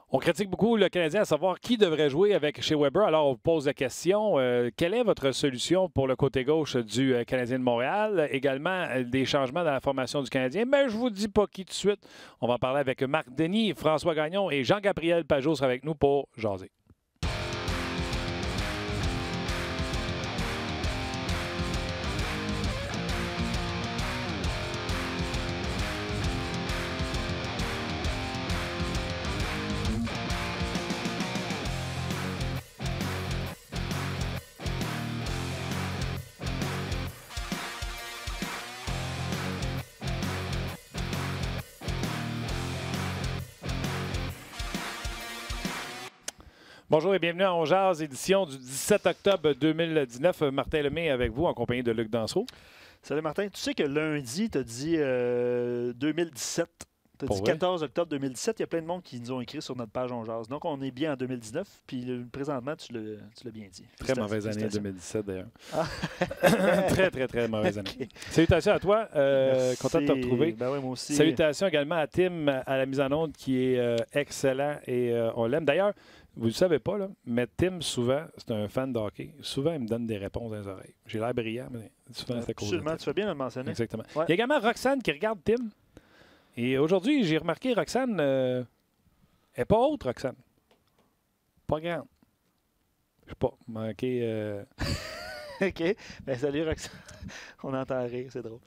On critique beaucoup le Canadien à savoir qui devrait jouer avec chez Weber. Alors, on vous pose la question. Quelle est votre solution pour le côté gauche du Canadien de Montréal? Également, des changements dans la formation du Canadien. Mais je ne vous dis pas qui tout de suite. On va en parler avec Marc Denis, François Gagnon et Jean-Gabriel Pajot sera avec nous pour jaser. Bonjour et bienvenue à On Jase, édition du 17 octobre 2019. Martin Lemay avec vous en compagnie de Luc Dansereau. Salut Martin. Tu sais que lundi, tu as dit 2017. Tu as dit 14 octobre 2017. Il y a plein de monde qui nous ont écrit sur notre page On Jase. Donc, on est bien en 2019. Puis présentement, tu l'as bien dit. Très mauvaise année 2017 d'ailleurs. Ah. très mauvaise année. Okay. Salutations à toi. Content de te retrouver. Ben oui, moi aussi. Salutations également à Tim à la mise en onde qui est excellent et on l'aime. D'ailleurs, vous ne le savez pas, là, mais Tim, souvent, c'est un fan de hockey. Souvent, il me donne des réponses dans les oreilles. J'ai l'air brillant, mais souvent, c'est à cause de Absolument, tu fais bien de le mentionner. Exactement. Ouais. Il y a également Roxane qui regarde Tim. Et aujourd'hui, j'ai remarqué, Roxane n'est pas haute, Roxane. Pas grande. Je sais pas, manqué... OK. Ben, salut, Roxane. On entend rire, c'est drôle.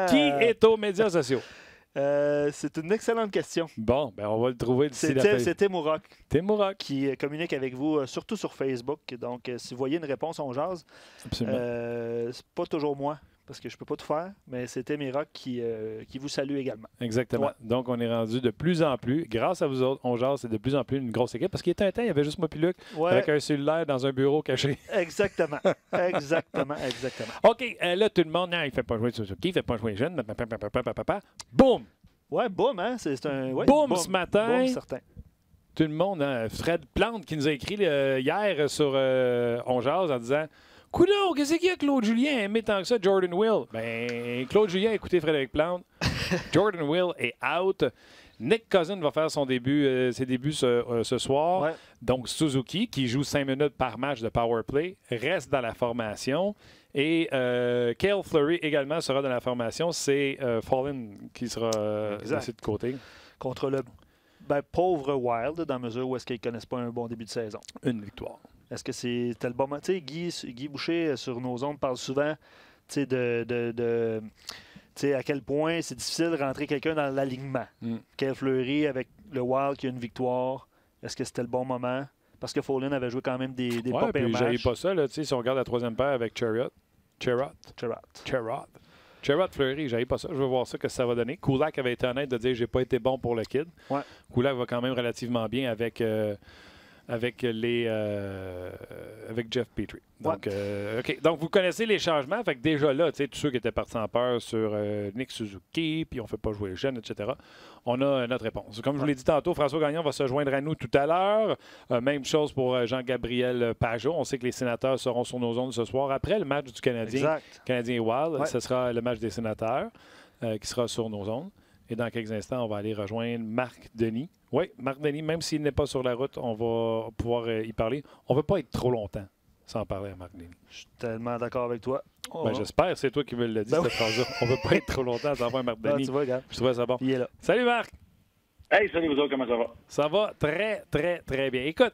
Qui est aux médias sociaux? C'est une excellente question. Bon, ben on va le trouver d'ici la fin. C'est Tim Mouroc. Tim Mouroc. Qui communique avec vous, surtout sur Facebook. Donc, si vous voyez une réponse, on jase. Absolument. C'est pas toujours moi, parce que je peux pas tout faire, mais c'est Tim Mouroc qui vous salue également. Exactement. Ouais. Donc, on est rendu de plus en plus, grâce à vous autres, on jase, c'est de plus en plus une grosse équipe. Parce qu'il y a un temps, il y avait juste moi puis Luc, avec un cellulaire dans un bureau caché. Exactement. Exactement. OK, là, tout le monde, non, il fait pas jouer Suzuki, il fait pas jouer jeune. Boum! Ouais, boum, hein? C'est un... Ouais, boum, ce matin. Boum, certain. Tout le monde, hein? Fred Plante qui nous a écrit hier sur On Jase en disant Coudon, qu'est-ce qu'il y a Claude Julien aimé tant que ça Jordan Will? Ben, Claude Julien a écouté Frédéric Plante. Jordan Will est out. Nick Cousin va faire ses débuts ce soir. Ouais. Donc, Suzuki, qui joue 5 minutes par match de power play, reste dans la formation. Et Cale Fleury également sera dans la formation. C'est Fallen qui sera laissé de côté. Contre le pauvre Wild, dans la mesure où est-ce qu'ils ne connaissent pas un bon début de saison. Une victoire. Est-ce que c'était le bon moment? Tu sais, Guy Boucher, sur nos ondes, parle souvent de à quel point c'est difficile de rentrer quelqu'un dans l'alignement. Cale Fleury, avec le Wild qui a une victoire, est-ce que c'était le bon moment? Parce que Fallen avait joué quand même des pas pires matchs. J'avais pas ça, là, si on regarde la troisième paire avec Chariot Fleury, j'avais pas ça. Je veux voir ça, que ça va donner. Kulak avait été honnête de dire j'ai pas été bon pour le kid. Ouais. Kulak va quand même relativement bien avec Jeff Petrie. Donc, OK. Donc, vous connaissez les changements. Fait que déjà là, tous ceux qui étaient partis en peur sur Nick Suzuki, puis on ne fait pas jouer les jeunes, etc., on a notre réponse. Comme je vous l'ai dit tantôt, François Gagnon va se joindre à nous tout à l'heure. Même chose pour Jean-Gabriel Pajot. On sait que les sénateurs seront sur nos ondes ce soir. Après le match du Canadien Wild, ce sera le match des sénateurs qui sera sur nos ondes. Et dans quelques instants, on va aller rejoindre Marc Denis. Oui, Marc Denis, même s'il n'est pas sur la route, on va pouvoir y parler. On ne veut pas être trop longtemps sans parler à Marc Denis. Je suis tellement d'accord avec toi. J'espère, c'est toi qui me l'as dit, cette phrase-là. On ne veut pas être trop longtemps sans voir Marc Denis. Tu vois, regarde. Je trouvais ça bon. Il est là. Salut Marc! Hey, salut vous autres, comment ça va? Ça va très bien. Écoute,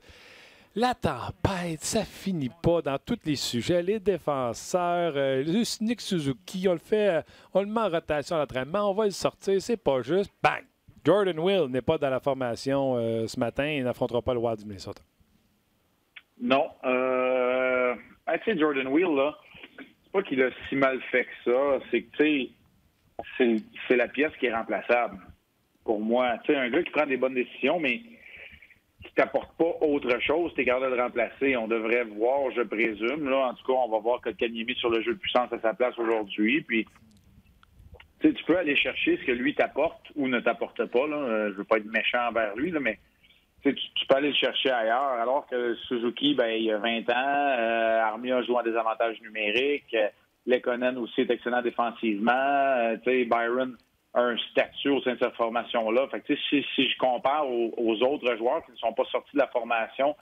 la tempête, ça finit pas dans tous les sujets. Les défenseurs, Nick Suzuki, on le met en rotation à l'entraînement, on va le sortir, c'est pas juste. Bang! Jordan Will n'est pas dans la formation ce matin, il n'affrontera pas le Wild du Minnesota. Non. Tu sais, Jordan Will, là, c'est pas qu'il a si mal fait que ça, c'est que, tu sais, c'est la pièce qui est remplaçable. Pour moi, tu sais, un gars qui prend des bonnes décisions, mais qui t'apporte pas autre chose, t'es capable de le remplacer. On devrait voir, je présume, là, en tout cas, on va voir Kotkaniemi sur le jeu de puissance à sa place aujourd'hui, puis tu peux aller chercher ce que lui t'apporte ou ne t'apporte pas, là. Je veux pas être méchant envers lui, là, mais tu peux aller le chercher ailleurs, alors que Suzuki, il a 20 ans, Armia joue en désavantage numérique, Lekonen aussi est excellent défensivement, Byron un statut au sein de cette formation-là. Fait que, si je compare aux autres joueurs qui ne sont pas sortis de la formation,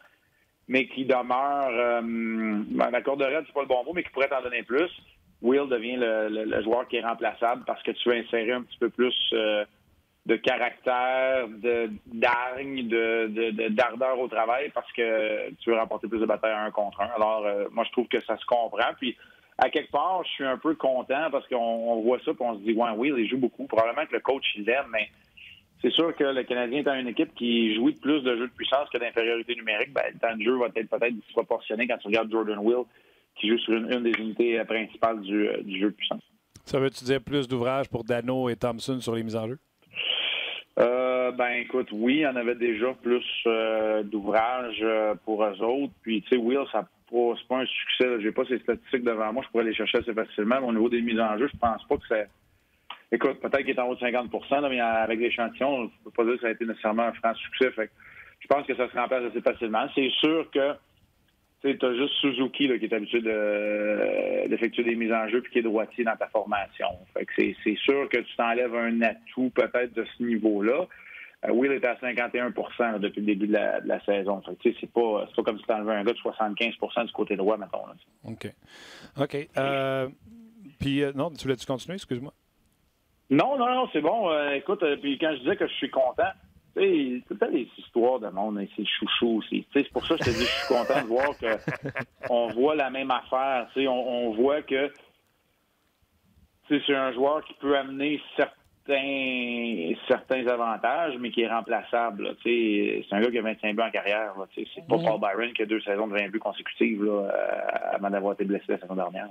mais qui demeurent, la corde raide, c'est pas le bon mot, mais qui pourraient t'en donner plus, Will devient le joueur qui est remplaçable parce que tu veux insérer un petit peu plus de caractère, d'hargne, d'ardeur au travail parce que tu veux remporter plus de batailles à 1 contre 1. Alors, moi, je trouve que ça se comprend. Puis, à quelque part, je suis un peu content parce qu'on voit ça et on se dit, ouais, Will, il joue beaucoup. Probablement que le coach, il l'aime, mais c'est sûr que le Canadien étant une équipe qui joue plus de jeux de puissance que d'infériorité numérique, ben, le temps de jeu va être peut-être disproportionné quand tu regardes Jordan Will qui joue sur une des unités principales du jeu de puissance. Ça veut-tu dire plus d'ouvrages pour Dano et Thompson sur les mises en jeu? Ben écoute, oui, il y en avait déjà plus d'ouvrages pour eux autres. Puis, tu sais, Will, c'est pas un succès. J'ai pas ces statistiques devant moi. Je pourrais les chercher assez facilement. Mais au niveau des mises en jeu, je pense pas que c'est... Écoute, peut-être qu'il est en haut de 50 là, mais avec l'échantillon, je ne peux pas dire que ça a été nécessairement un franc succès. Fait que je pense que ça se remplace assez facilement. C'est sûr que tu as juste Suzuki là, qui est habitué d'effectuer des mises en jeu puis qui est droitier dans ta formation. Fait que c'est sûr que tu t'enlèves un atout peut-être de ce niveau-là. Will est à 51 là, depuis le début de la saison. Fait que, c'est pas comme si tu enlevais un gars de 75 du côté droit, mettons. Là. OK. Puis, non, tu voulais-tu continuer? Excuse-moi. Non, c'est bon. Écoute, puis quand je disais que je suis content, tu sais, c'est peut-être des histoires de monde, c'est chouchou aussi. Tu sais, c'est pour ça que je te dis que je suis content de voir qu'on voit la même affaire. Tu sais, on voit que c'est un joueur qui peut amener certains avantages, mais qui est remplaçable. Tu sais, c'est un gars qui a 25 buts en carrière. Là, tu sais, c'est pas Paul Byron qui a 2 saisons de 20 buts consécutives là, avant d'avoir été blessé la saison dernière.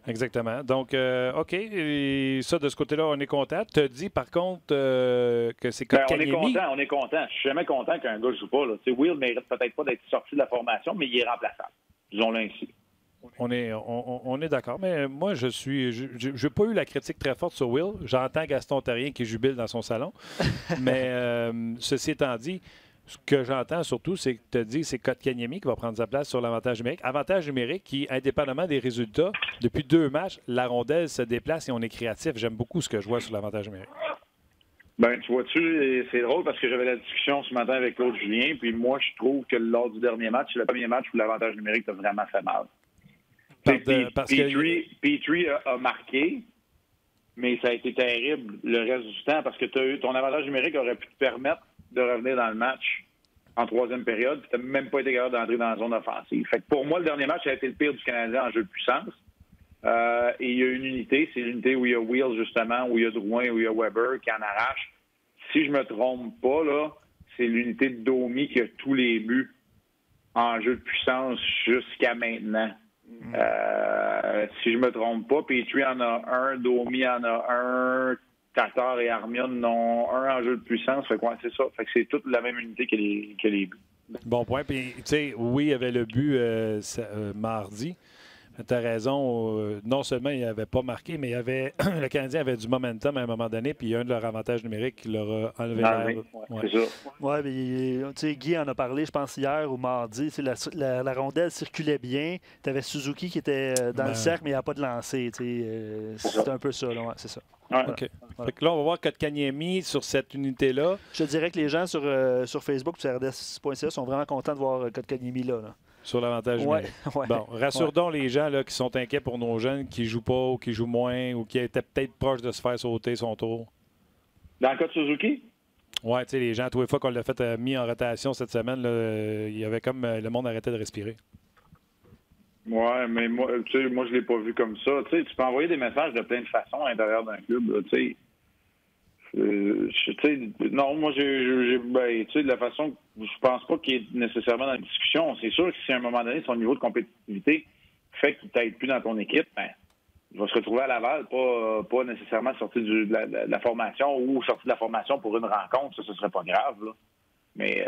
Exactement. Donc, OK. Et ça, de ce côté-là, on est content. Tu as dit, par contre, que c'est Kotkaniemi. On est content. Je suis jamais content qu'un gars ne joue pas. Là. Will ne mérite peut-être pas d'être sorti de la formation, mais il est remplaçable. Disons-le ainsi. On est d'accord, mais moi, je n'ai pas eu la critique très forte sur Will. J'entends Gaston Terrien qui jubile dans son salon. Mais ceci étant dit, ce que j'entends surtout, c'est que tu as dit c'est Kotkaniemi qui va prendre sa place sur l'avantage numérique. Avantage numérique qui, indépendamment des résultats, depuis 2 matchs, la rondelle se déplace et on est créatif. J'aime beaucoup ce que je vois sur l'avantage numérique. Ben, tu vois-tu, c'est drôle parce que j'avais la discussion ce matin avec Claude Julien, puis moi, je trouve que lors du dernier match, le premier match où l'avantage numérique t'a vraiment fait mal. Petrie a marqué, mais ça a été terrible le reste du temps parce que ton avantage numérique aurait pu te permettre de revenir dans le match en 3e période, puis tu n'as même pas été capable d'entrer dans la zone offensive. Fait que pour moi, le dernier match a été le pire du Canadien en jeu de puissance. Et il y a une unité, c'est l'unité où il y a Will, justement, où il y a Drouin, où il y a Weber qui en arrache. Si je me trompe pas, là, c'est l'unité de Domi qui a tous les buts en jeu de puissance jusqu'à maintenant. Si je me trompe pas, Petrie en a un, Domi en a un, Tatar et Armia en ont un en jeu de puissance. Fait que ouais, c'est ça. Fait que c'est toute la même unité que les buts. Bon point. Puis, tu sais, oui, il y avait le but mardi. Tu as raison. Non seulement il n'avait pas marqué, mais le Canadien avait du momentum à un moment donné, puis il y a un de leurs avantages numériques qui leur a enlevé l'air. Ouais. C'est ça. Oui, mais tu sais, Guy en a parlé, je pense, hier ou mardi. La rondelle circulait bien. Tu avais Suzuki qui était dans le cercle, mais il n'y a pas de lancer. C'est un peu ça, là, ouais, c'est ça. Ouais. OK. Fait que là, on va voir Kotkaniemi sur cette unité-là. Je dirais que les gens sur Facebook et sur RDS.ca sont vraiment contents de voir Kotkaniemi là. Sur l'avantage numérique. Ouais. Bon, rassure donc les gens là, qui sont inquiets pour nos jeunes qui ne jouent pas ou qui jouent moins ou qui étaient peut-être proches de se faire sauter son tour. Dans le cas de Suzuki? Oui, tu sais, les gens, tous les fois qu'on l'a fait mis en rotation cette semaine, là, il y avait comme le monde arrêtait de respirer. Ouais, mais moi, je ne l'ai pas vu comme ça. Tu peux envoyer des messages de plein de façons à l'intérieur d'un club. Non, moi, de la façon, je pense pas qu'il est nécessairement dans la discussion. C'est sûr que si à un moment donné, son niveau de compétitivité fait qu'il t'aide plus dans ton équipe, il va se retrouver à Laval, pas nécessairement sorti de la formation ou sorti de la formation pour une rencontre. Ça, ce serait pas grave, là. Mais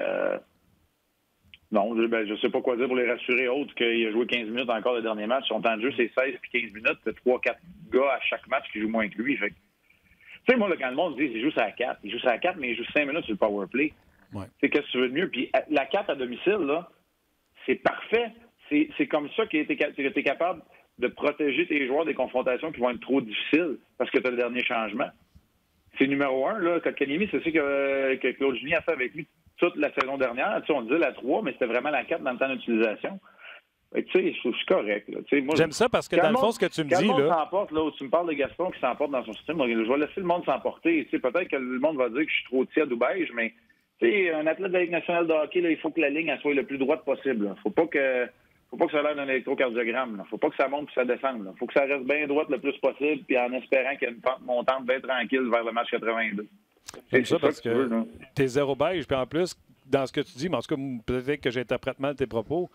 non, je sais pas quoi dire pour les rassurer autres qu'il a joué 15 minutes encore le dernier match. Son temps de jeu, c'est 16 puis 15 minutes. C'est 3-4 gars à chaque match qui jouent moins que lui. Fait que, tu sais, moi, quand le monde dit qu'il joue sur la 4, il joue sur la 4, mais il joue 5 minutes sur le power play. Ouais. C'est qu'est-ce que tu veux de mieux? Puis la 4 à domicile, là, c'est parfait. C'est comme ça que tu es capable de protéger tes joueurs des confrontations qui vont être trop difficiles parce que tu as le dernier changement. c'est numéro 1, là. Kotkaniemi, c'est ce que Claude Julien a fait avec lui toute la saison dernière. Tu sais, on disait la 3, mais c'était vraiment la 4 dans le temps d'utilisation. Tu sais, je suis correct. Moi, j'aime ça parce que dans le fond, ce que tu me dis, quand le monde là... s'emporte, là, où tu me parles de Gaston qui s'emporte dans son système, je vais laisser le monde s'emporter. Tu sais, peut-être que le monde va dire que je suis trop tiède ou beige, mais tu sais, un athlète de la Ligue nationale de hockey, là, il faut que la ligne elle soit le plus droite possible. Là. Faut pas que ça ait l'air d'un électrocardiogramme. Là. Faut pas que ça monte puis ça descende. Là. Faut que ça reste bien droite le plus possible, puis en espérant qu'il y ait une pente montante bien tranquille vers le match 82. J'aime ça parce que t'es zéro beige, puis en plus, dans ce que tu dis, mais en tout cas, peut-être que j'interprète mal tes propos,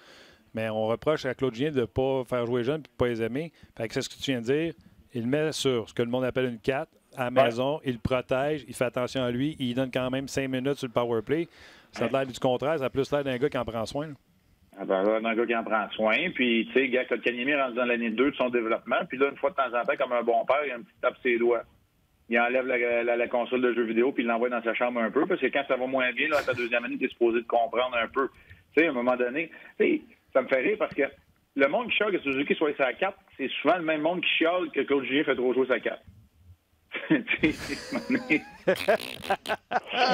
mais on reproche à Claude Julien de ne pas faire jouer les jeunes et de ne pas les aimer. Fait que c'est ce que tu viens de dire. Il le met sur ce que le monde appelle une 4 à la maison. Il le protège. Il fait attention à lui. Il donne quand même 5 minutes sur le power play. Ça a l'air du contraire. Ça a plus l'air d'un gars qui en prend soin. Un gars qui en prend soin. Puis, tu sais, Kotkaniemi rentre dans l'année 2 de son développement. Puis là, une fois de temps en temps, comme un bon père, il a un petit tape ses doigts. Il enlève la console de jeux vidéo puis il l'envoie dans sa chambre un peu. Parce que quand ça va moins bien, là, à ta deuxième année, tu es supposé de comprendre un peu. Tu sais, à un moment donné, ça me fait rire parce que le monde qui chiale que Suzuki soit sa 4, c'est souvent le même monde qui chiale que Claude Julien fait trop jouer sa 4.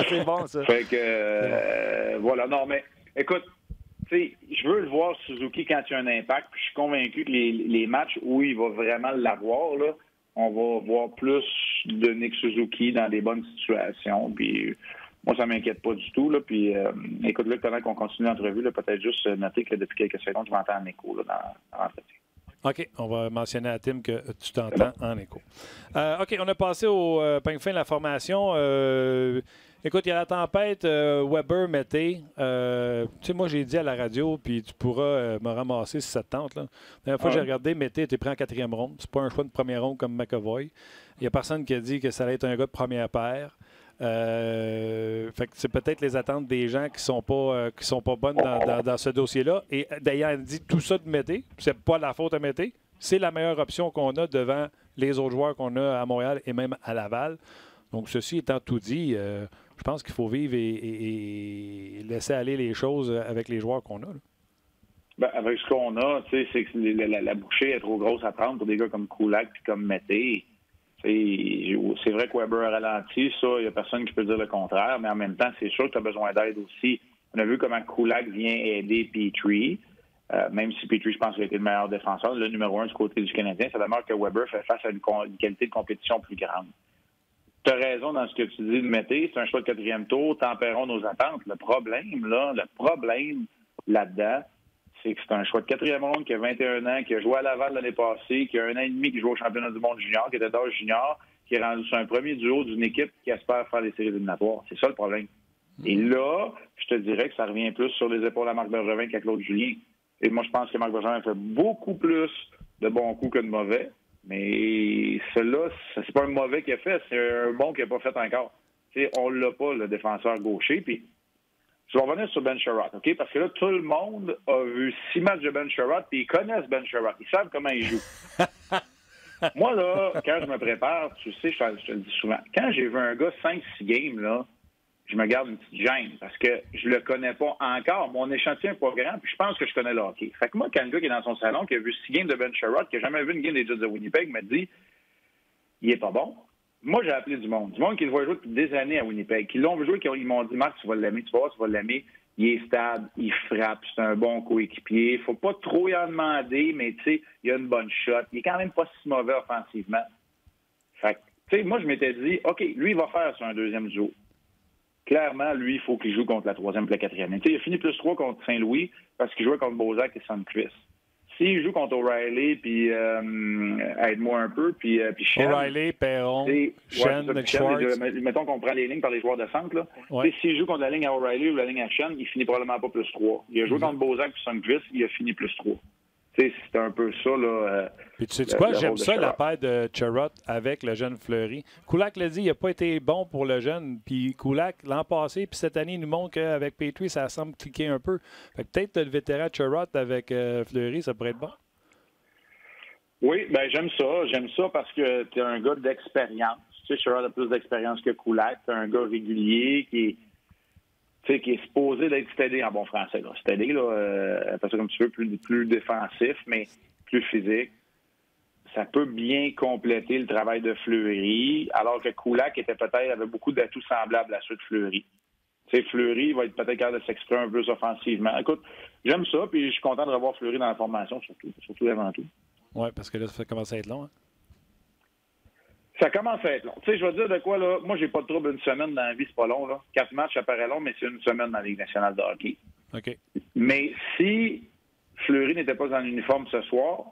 C'est bon, ça. Fait que, voilà. Non, mais écoute, tu sais, je veux le voir Suzuki quand il y a un impact. Puis je suis convaincu que les matchs où il va vraiment l'avoir, là, on va voir plus de Nick Suzuki dans des bonnes situations. Puis moi, ça m'inquiète pas du tout. Là. Puis écoute, là, pendant qu'on continue l'entrevue, peut-être juste noter que depuis quelques secondes, je m'entends en écho là, dans l'entretien. OK. On va mentionner à Tim que tu t'entends en écho. OK. On a passé au peigne fin de la formation. Écoute, il y a la tempête Weber, Mété. Tu sais, moi, j'ai dit à la radio, puis tu pourras me ramasser si ça te tente. Là. La dernière fois que j'ai regardé, Mété était pris en 4e ronde. C'est pas un choix de première ronde comme McAvoy. Il n'y a personne qui a dit que ça allait être un gars de première paire. Fait que c'est peut-être les attentes des gens qui sont pas bonnes dans ce dossier-là. Et d'ailleurs, dit tout ça de Mété. C'est pas la faute à Mété. C'est la meilleure option qu'on a devant les autres joueurs qu'on a à Montréal et même à Laval. Donc, ceci étant tout dit, je pense qu'il faut vivre et laisser aller les choses avec les joueurs qu'on a. Ben, avec ce qu'on a, tu sais, c'est que la bouchée est trop grosse à prendre pour des gars comme Kulak et comme Mété. C'est vrai que Weber a ralenti, ça, il n'y a personne qui peut dire le contraire, mais en même temps, c'est sûr que tu as besoin d'aide aussi. On a vu comment Kulak vient aider Petrie, même si Petrie, je pense qu'il a été le meilleur défenseur, le numéro 1 du côté du Canadien, ça demeure que Weber fait face à une qualité de compétition plus grande. Tu as raison dans ce que tu dis de Mété, c'est un choix de 4e tour, tempérons nos attentes. Le problème là-dedans, c'est que c'est un choix de 4e ronde qui a 21 ans, qui a joué à Laval l'année passée, qui a 1 an et demi qui joue au championnat du monde junior, qui était d'âge junior, qui est rendu sur un premier duo d'une équipe qui espère faire les séries éliminatoires. C'est ça le problème. Et là, je te dirais que ça revient plus sur les épaules à Marc Bergevin qu'à Claude Julien. Et moi, je pense que Marc Bergevin fait beaucoup plus de bons coups que de mauvais. Mais celui-là, c'est pas un mauvais qu'il a fait, c'est un bon qu'il n'a pas fait encore. T'sais, on l'a pas, le défenseur gaucher. Puis, je vais revenir sur Ben Sherratt, OK? Parce que là, tout le monde a vu 6 matchs de Ben Sherratt, puis ils connaissent Ben Sherratt. Ils savent comment il joue. Moi, là, quand je me prépare, tu sais, je te le dis souvent, quand j'ai vu un gars 5-6 games, là, je me garde une petite gêne parce que je le connais pas encore. Mon échantillon n'est pas grand, puis je pense que je connais le hockey. Fait que moi, quand le gars qui est dans son salon, qui a vu 6 games de Ben Sherratt, qui n'a jamais vu une game des Jets de Winnipeg, me dit il est pas bon. Moi, j'ai appelé du monde qui le voit jouer depuis des années à Winnipeg, qui l'ont vu jouer, ils m'ont dit Marc, tu vas l'aimer, tu vas voir, tu vas l'aimer. Il est stable, il frappe, c'est un bon coéquipier. Faut pas trop y en demander, mais tu sais, il a une bonne shot. Il est quand même pas si mauvais offensivement. Fait que, tu sais, moi, je m'étais dit, OK, lui, il va faire sur un deuxième duo. Clairement, lui, il faut qu'il joue contre la 3e et la 4e. Mais tu sais, il a fini plus 3 contre Saint-Louis parce qu'il jouait contre Bozak et Sundqvist. S'il joue contre O'Reilly, puis aide-moi un peu, puis Shen. O'Reilly, Perron, Shen, Schwartz. Mettons qu'on prend les lignes par les joueurs de centre. Là. Ouais. S'il joue contre la ligne à O'Reilly ou la ligne à Shen, il finit probablement pas plus 3. Il a joué contre Bozak et Sundqvist, il a fini plus 3. C'est un peu ça. Là, puis tu sais quoi, j'aime ça, la paire de Sherratt avec le jeune Fleury. Kulak l'a dit, il n'a pas été bon pour le jeune. Puis Kulak, l'an passé, puis cette année, il nous montre qu'avec Petrie, ça semble cliquer un peu. Fait que peut-être le vétéran Sherratt avec Fleury, ça pourrait être bon. Oui, ben j'aime ça parce que tu es un gars d'expérience. Tu sais, Sherratt a plus d'expérience que Kulak. Tu es un gars régulier qui est supposé d'être steady en bon français. Là. Steady, là, appelle ça comme tu veux, plus défensif, mais plus physique. ça peut bien compléter le travail de Fleury, alors que Kulak avait beaucoup d'atouts semblables à ceux de Fleury. Tu sais, Fleury va être peut-être capable de s'exprimer un peu plus offensivement. Écoute, j'aime ça, puis je suis content de revoir Fleury dans la formation, surtout avant tout. Oui, parce que là, ça commence à être long. Hein? Ça commence à être long. Tu sais, je vais te dire de quoi, là. Moi, j'ai pas de trouble une semaine dans la vie, c'est pas long, là. 4 matchs, ça paraît long, mais c'est une semaine dans la Ligue nationale de hockey. OK. Mais si Fleury n'était pas en uniforme ce soir,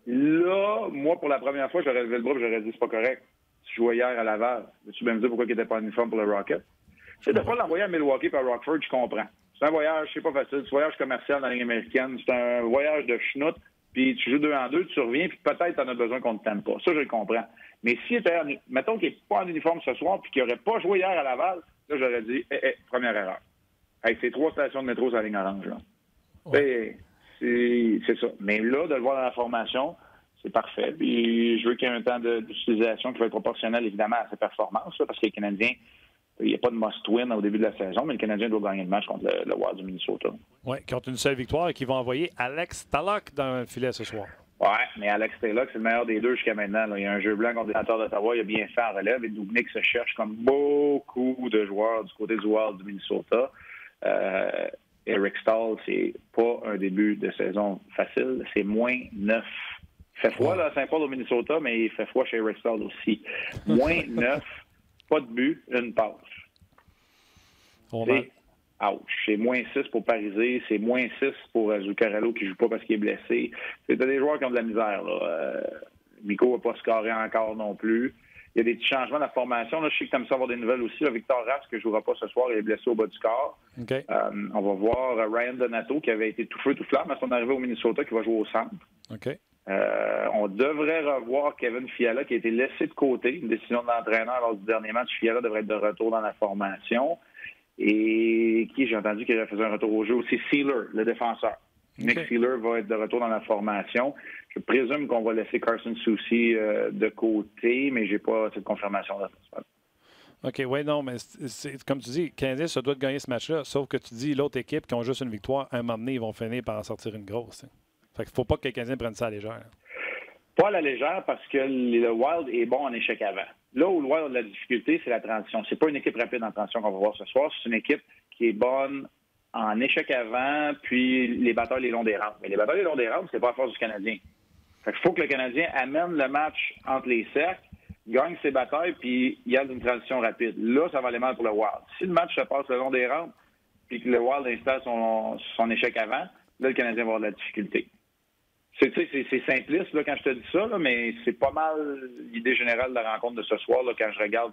là, moi, pour la première fois, j'aurais levé le bras et j'aurais dit c'est pas correct. Tu jouais hier à Laval. Veux-tu bien me dire pourquoi il n'était pas en uniforme pour le Rocket? Tu sais, de pas l'envoyer à Milwaukee et à Rockford, je comprends. C'est un voyage, c'est pas facile. C'est un voyage commercial dans la Ligue américaine. C'est un voyage de schnout. Puis tu joues 2 en 2, tu reviens, puis peut-être tu en as besoin qu'on ne t'aime pas. Ça, je le comprends. Mais si mettons qu'il n'est pas en uniforme ce soir, puis qu'il n'aurait pas joué hier à Laval, là, j'aurais dit, première erreur. Hey, c'est 3 stations de métro sur la ligne orange, là. Ouais. C'est ça. Mais là, de le voir dans la formation, c'est parfait. Puis je veux qu'il y ait un temps d'utilisation qui va être proportionnel, évidemment, à ses performances, là, parce que les Canadiens, il n'y a pas de must-win au début de la saison, mais le Canadien doit gagner le match contre le Wild du Minnesota. Oui, qui ont une seule victoire et qui vont envoyer Alex Tallock dans le filet ce soir. Oui, mais Alex Tallock, c'est le meilleur des deux jusqu'à maintenant. Là. Il y a un jeu blanc contre les Sénateurs d'Ottawa, il a bien fait en relève, et Dubnyk se cherche comme beaucoup de joueurs du côté du Wild du Minnesota. Eric Staal, c'est pas un début de saison facile, c'est -9. Il fait froid là, à Saint-Paul au Minnesota, mais il fait froid chez Eric Staal aussi. -9, pas de but, une passe. C'est ouch. C'est -6 pour Parisé, c'est -6 pour Zuccarello qui joue pas parce qu'il est blessé. C'est des joueurs qui ont de la misère. Mikko va pas scorer encore non plus. Il y a des petits changements de la formation. Là, je sais que tu aimes ça avoir des nouvelles aussi. Là, Victor Rask, qui ne jouera pas ce soir, il est blessé au bas du corps. Okay. On va voir Ryan Donato, qui avait été tout feu, tout flamme à son arrivée au Minnesota, qui va jouer au centre. Okay. On devrait revoir Kevin Fiala, qui a été laissé de côté. Une décision de l'entraîneur lors du dernier match. Fiala devrait être de retour dans la formation. Et qui, j'ai entendu qu'il faisait un retour au jeu aussi, Sealer, le défenseur. Okay. Nick Sealer va être de retour dans la formation. Je présume qu'on va laisser Carson Soucy de côté, mais j'ai pas cette confirmation-là. OK, oui, non, mais c'est, comme tu dis, le Canadien se doit de gagner ce match-là, sauf que tu dis l'autre équipe qui ont juste une victoire, à un moment donné, ils vont finir par en sortir une grosse. Hein. Fait qu'il faut pas que les Canadiens prennent ça à la légère. Hein. Pas à la légère parce que le Wild est bon en échec avant. Là où le Wild a de la difficulté, c'est la transition. C'est pas une équipe rapide en transition qu'on va voir ce soir, c'est une équipe qui est bonne en échec avant, puis les batailles les longs des rampes. Mais les batailles les longs des rampes, c'est pas à force du Canadien. Fait qu'il faut que le Canadien amène le match entre les cercles, gagne ses batailles, puis il y a une transition rapide. Là, ça va aller mal pour le Wild. Si le match se passe le long des rampes, puis que le Wild installe son échec avant, là, le Canadien va avoir de la difficulté. C'est simpliste là, quand je te dis ça, là, mais c'est pas mal l'idée générale de la rencontre de ce soir là, quand je regarde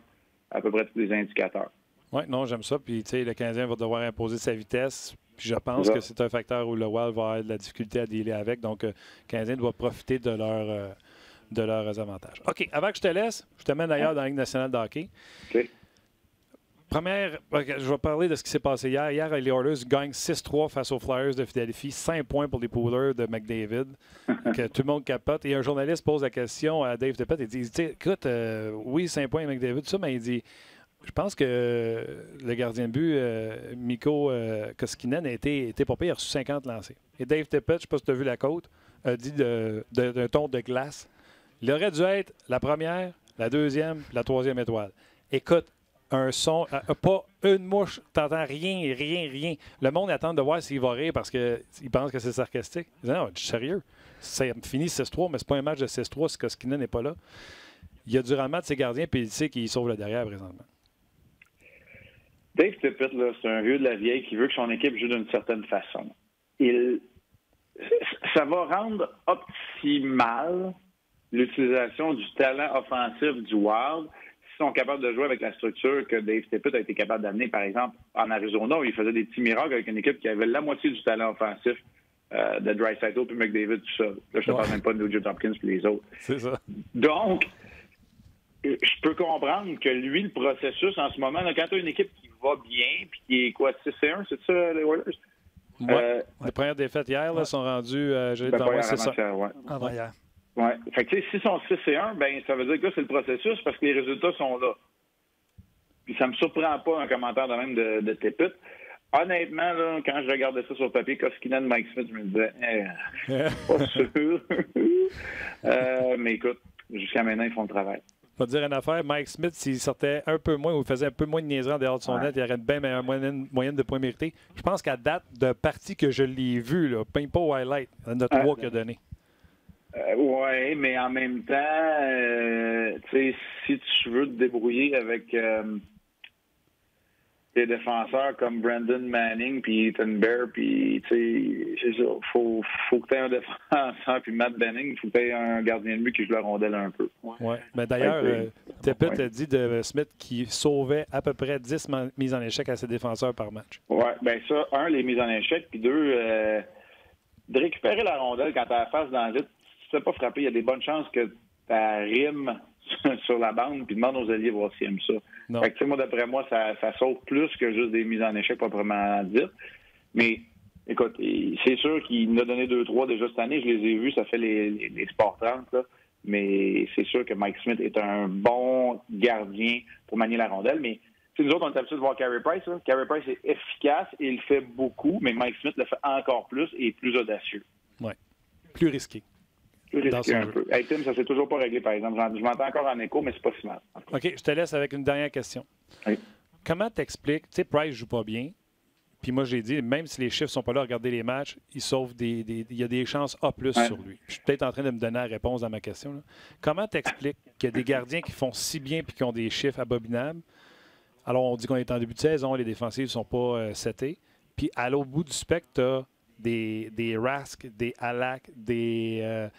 à peu près tous les indicateurs. Oui, non, j'aime ça. Puis, tu sais, le Canadien va devoir imposer sa vitesse. Puis, je pense que c'est un facteur où le Wild va avoir de la difficulté à dealer avec. Donc, le Canadien doit profiter de leurs avantages. OK, avant que je te laisse, je te mène d'ailleurs dans la Ligue nationale de hockey. OK. Je vais parler de ce qui s'est passé hier. Hier, les Oilers gagnent 6-3 face aux Flyers de Philadelphie. 5 points pour les Poolers de McDavid. Que tout le monde capote. Et un journaliste pose la question à Dave Tippett. Il dit, écoute, oui, 5 points à McDavid, tout ça, mais il dit, je pense que le gardien de but, Mikko Koskinen, a été pas pire. Il a reçu 50 lancés. Et Dave Tippett, je ne sais pas si tu as vu la côte, a dit d'un ton de glace. Il aurait dû être la première, la deuxième, la troisième étoile. Écoute, un son, pas une mouche, t'entends rien. Le monde attend de voir s'il va rire parce qu'il pense que c'est sarcastique. Il dit non, je suis sérieux. Ça finit 6-3, mais c'est pas un match de 6-3 si Koskinen n'est pas là. Il y a du rendement de ses gardiens, puis il sait qu'il sauve le derrière présentement. Dave Tippett, c'est un vieux de la vieille qui veut que son équipe joue d'une certaine façon. Ça va rendre optimal l'utilisation du talent offensif du Wild s'ils sont capables de jouer avec la structure que Dave Tippett a été capable d'amener, par exemple, en Arizona, où il faisait des petits miracles avec une équipe qui avait la moitié du talent offensif de Draisaitl puis McDavid tout seul. Là, je ne te parle même pas de Nugent Hopkins puis les autres. C'est ça. Donc, je peux comprendre que lui, le processus en ce moment, là, quand tu as une équipe qui va bien puis qui est quoi, 6-1, c'est ça, les Oilers? Les premières défaites hier là, sont rendues, c'est ça. Avant hier. Oui. Fait que, tu sais, s'ils sont 6-1, ben ça veut dire que c'est le processus parce que les résultats sont là. Puis ça me surprend pas un commentaire de même de Tippett. Honnêtement, là, quand je regardais ça sur le papier, Koskinen, Mike Smith, je me disais, pas sûr. Mais écoute, jusqu'à maintenant, ils font le travail. Je vais te dire une affaire. Mike Smith, s'il sortait un peu moins ou faisait un peu moins de niaiseries en dehors de son net, il aurait une bien meilleure moyenne de points mérités. Je pense qu'à date de partie que je l'ai vu, là, pas au highlight, il y en a 3 qu'il a donné. Oui, mais en même temps, si tu veux te débrouiller avec des défenseurs comme Brandon Manning puis Ethan Bear, puis c'est ça, faut que tu aies un défenseur puis Matt Benning, faut que tu aies un gardien de but qui joue la rondelle un peu. Oui, mais d'ailleurs, Tippett a dit de Smith qu'il sauvait à peu près 10 mises en échec à ses défenseurs par match. Oui, bien ça, les mises en échec, puis 2, de récupérer la rondelle quand tu as la face dans le vide. Si tu ne sais pas frapper, il y a des bonnes chances que ta rime sur la bande, puis demande aux alliés voir s'ils aiment ça. Fait que, moi, d'après moi, ça sauve plus que juste des mises en échec proprement dites. Mais, écoute, c'est sûr qu'il nous a donné 2-3 déjà cette année. Je les ai vus, ça fait les Sport 30, là. Mais c'est sûr que Mike Smith est un bon gardien pour manier la rondelle. Mais, nous autres, on est habitués de voir Carey Price. Là. Carey Price est efficace et il fait beaucoup, mais Mike Smith le fait encore plus et est plus audacieux. Oui, plus risqué. Un peu. Hey, Tim, ça s'est toujours pas réglé, par exemple. Je m'entends encore en écho, mais c'est pas si mal. OK, je te laisse avec une dernière question. Oui. Comment t'expliques, tu sais, Price joue pas bien, puis moi, j'ai dit, même si les chiffres sont pas là, regardez les matchs, il sauve il y a des chances A+ sur lui. Je suis peut-être en train de me donner la réponse à ma question. Là. Comment t'expliques qu'il y a des gardiens qui font si bien puis qui ont des chiffres abominables? Alors, on dit qu'on est en début de saison, les défensives ne sont pas settées. Puis, à l'autre bout du spectre, tu as des Rask, des Halak, des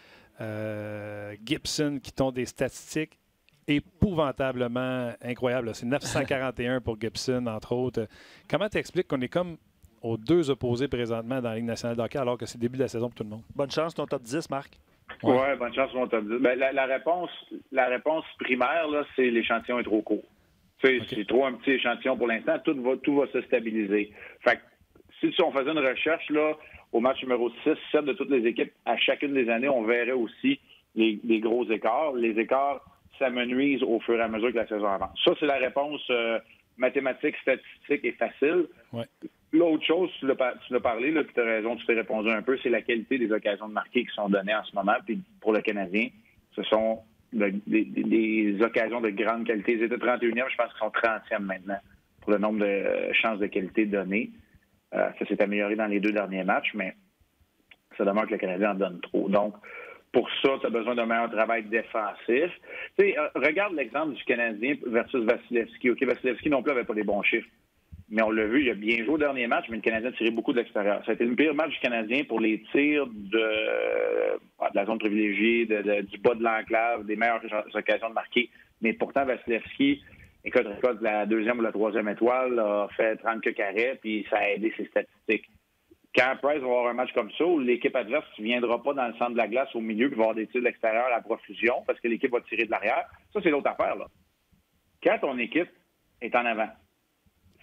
Gibson qui ont des statistiques épouvantablement incroyables. C'est 941 pour Gibson, entre autres. Comment tu expliques qu'on est comme aux deux opposés présentement dans la Ligue nationale de hockey alors que c'est le début de la saison pour tout le monde? Bonne chance, ton top 10, Marc. Oui, bonne chance pour mon top 10. Ben, la réponse primaire, là, c'est l'échantillon est trop court. Okay. C'est trop un petit échantillon pour l'instant. Tout va se stabiliser. Fait que, si on faisait une recherche là, au match numéro 6, 7 de toutes les équipes, à chacune des années, on verrait aussi les gros écarts. Les écarts s'amenuisent au fur et à mesure que la saison avance. Ça, c'est la réponse mathématique, statistique et facile. Ouais. L'autre chose, tu l'as parlé, puis tu as raison, tu t'es répondu un peu, c'est la qualité des occasions de marquer qui sont données en ce moment. Puis pour le Canadien, ce sont des occasions de grande qualité. Ils étaient 31e, je pense qu'ils sont 30e maintenant pour le nombre de chances de qualité données. Ça s'est amélioré dans les 2 derniers matchs, mais ça demeure que le Canadien en donne trop. Donc, pour ça, tu as besoin d'un meilleur travail défensif. Tu sais, regarde l'exemple du Canadien versus Vasilevski. OK, Vasilevski non plus n'avait pas les bons chiffres. Mais on l'a vu, il a bien joué au dernier match, mais le Canadien a tiré beaucoup de l'extérieur. Ça a été le pire match du Canadien pour les tirs de la zone privilégiée, du bas de l'enclave, des meilleures occasions de marquer. Mais pourtant, Vasilevski, écoute, la 2e ou la 3e étoile a fait 30 carrés, puis ça a aidé ses statistiques. Quand Price va avoir un match comme ça, où l'équipe adverse ne viendra pas dans le centre de la glace au milieu puis va avoir des tirs de l'extérieur à la profusion parce que l'équipe va tirer de l'arrière, ça, c'est l'autre affaire. Là. Quand ton équipe est en avant,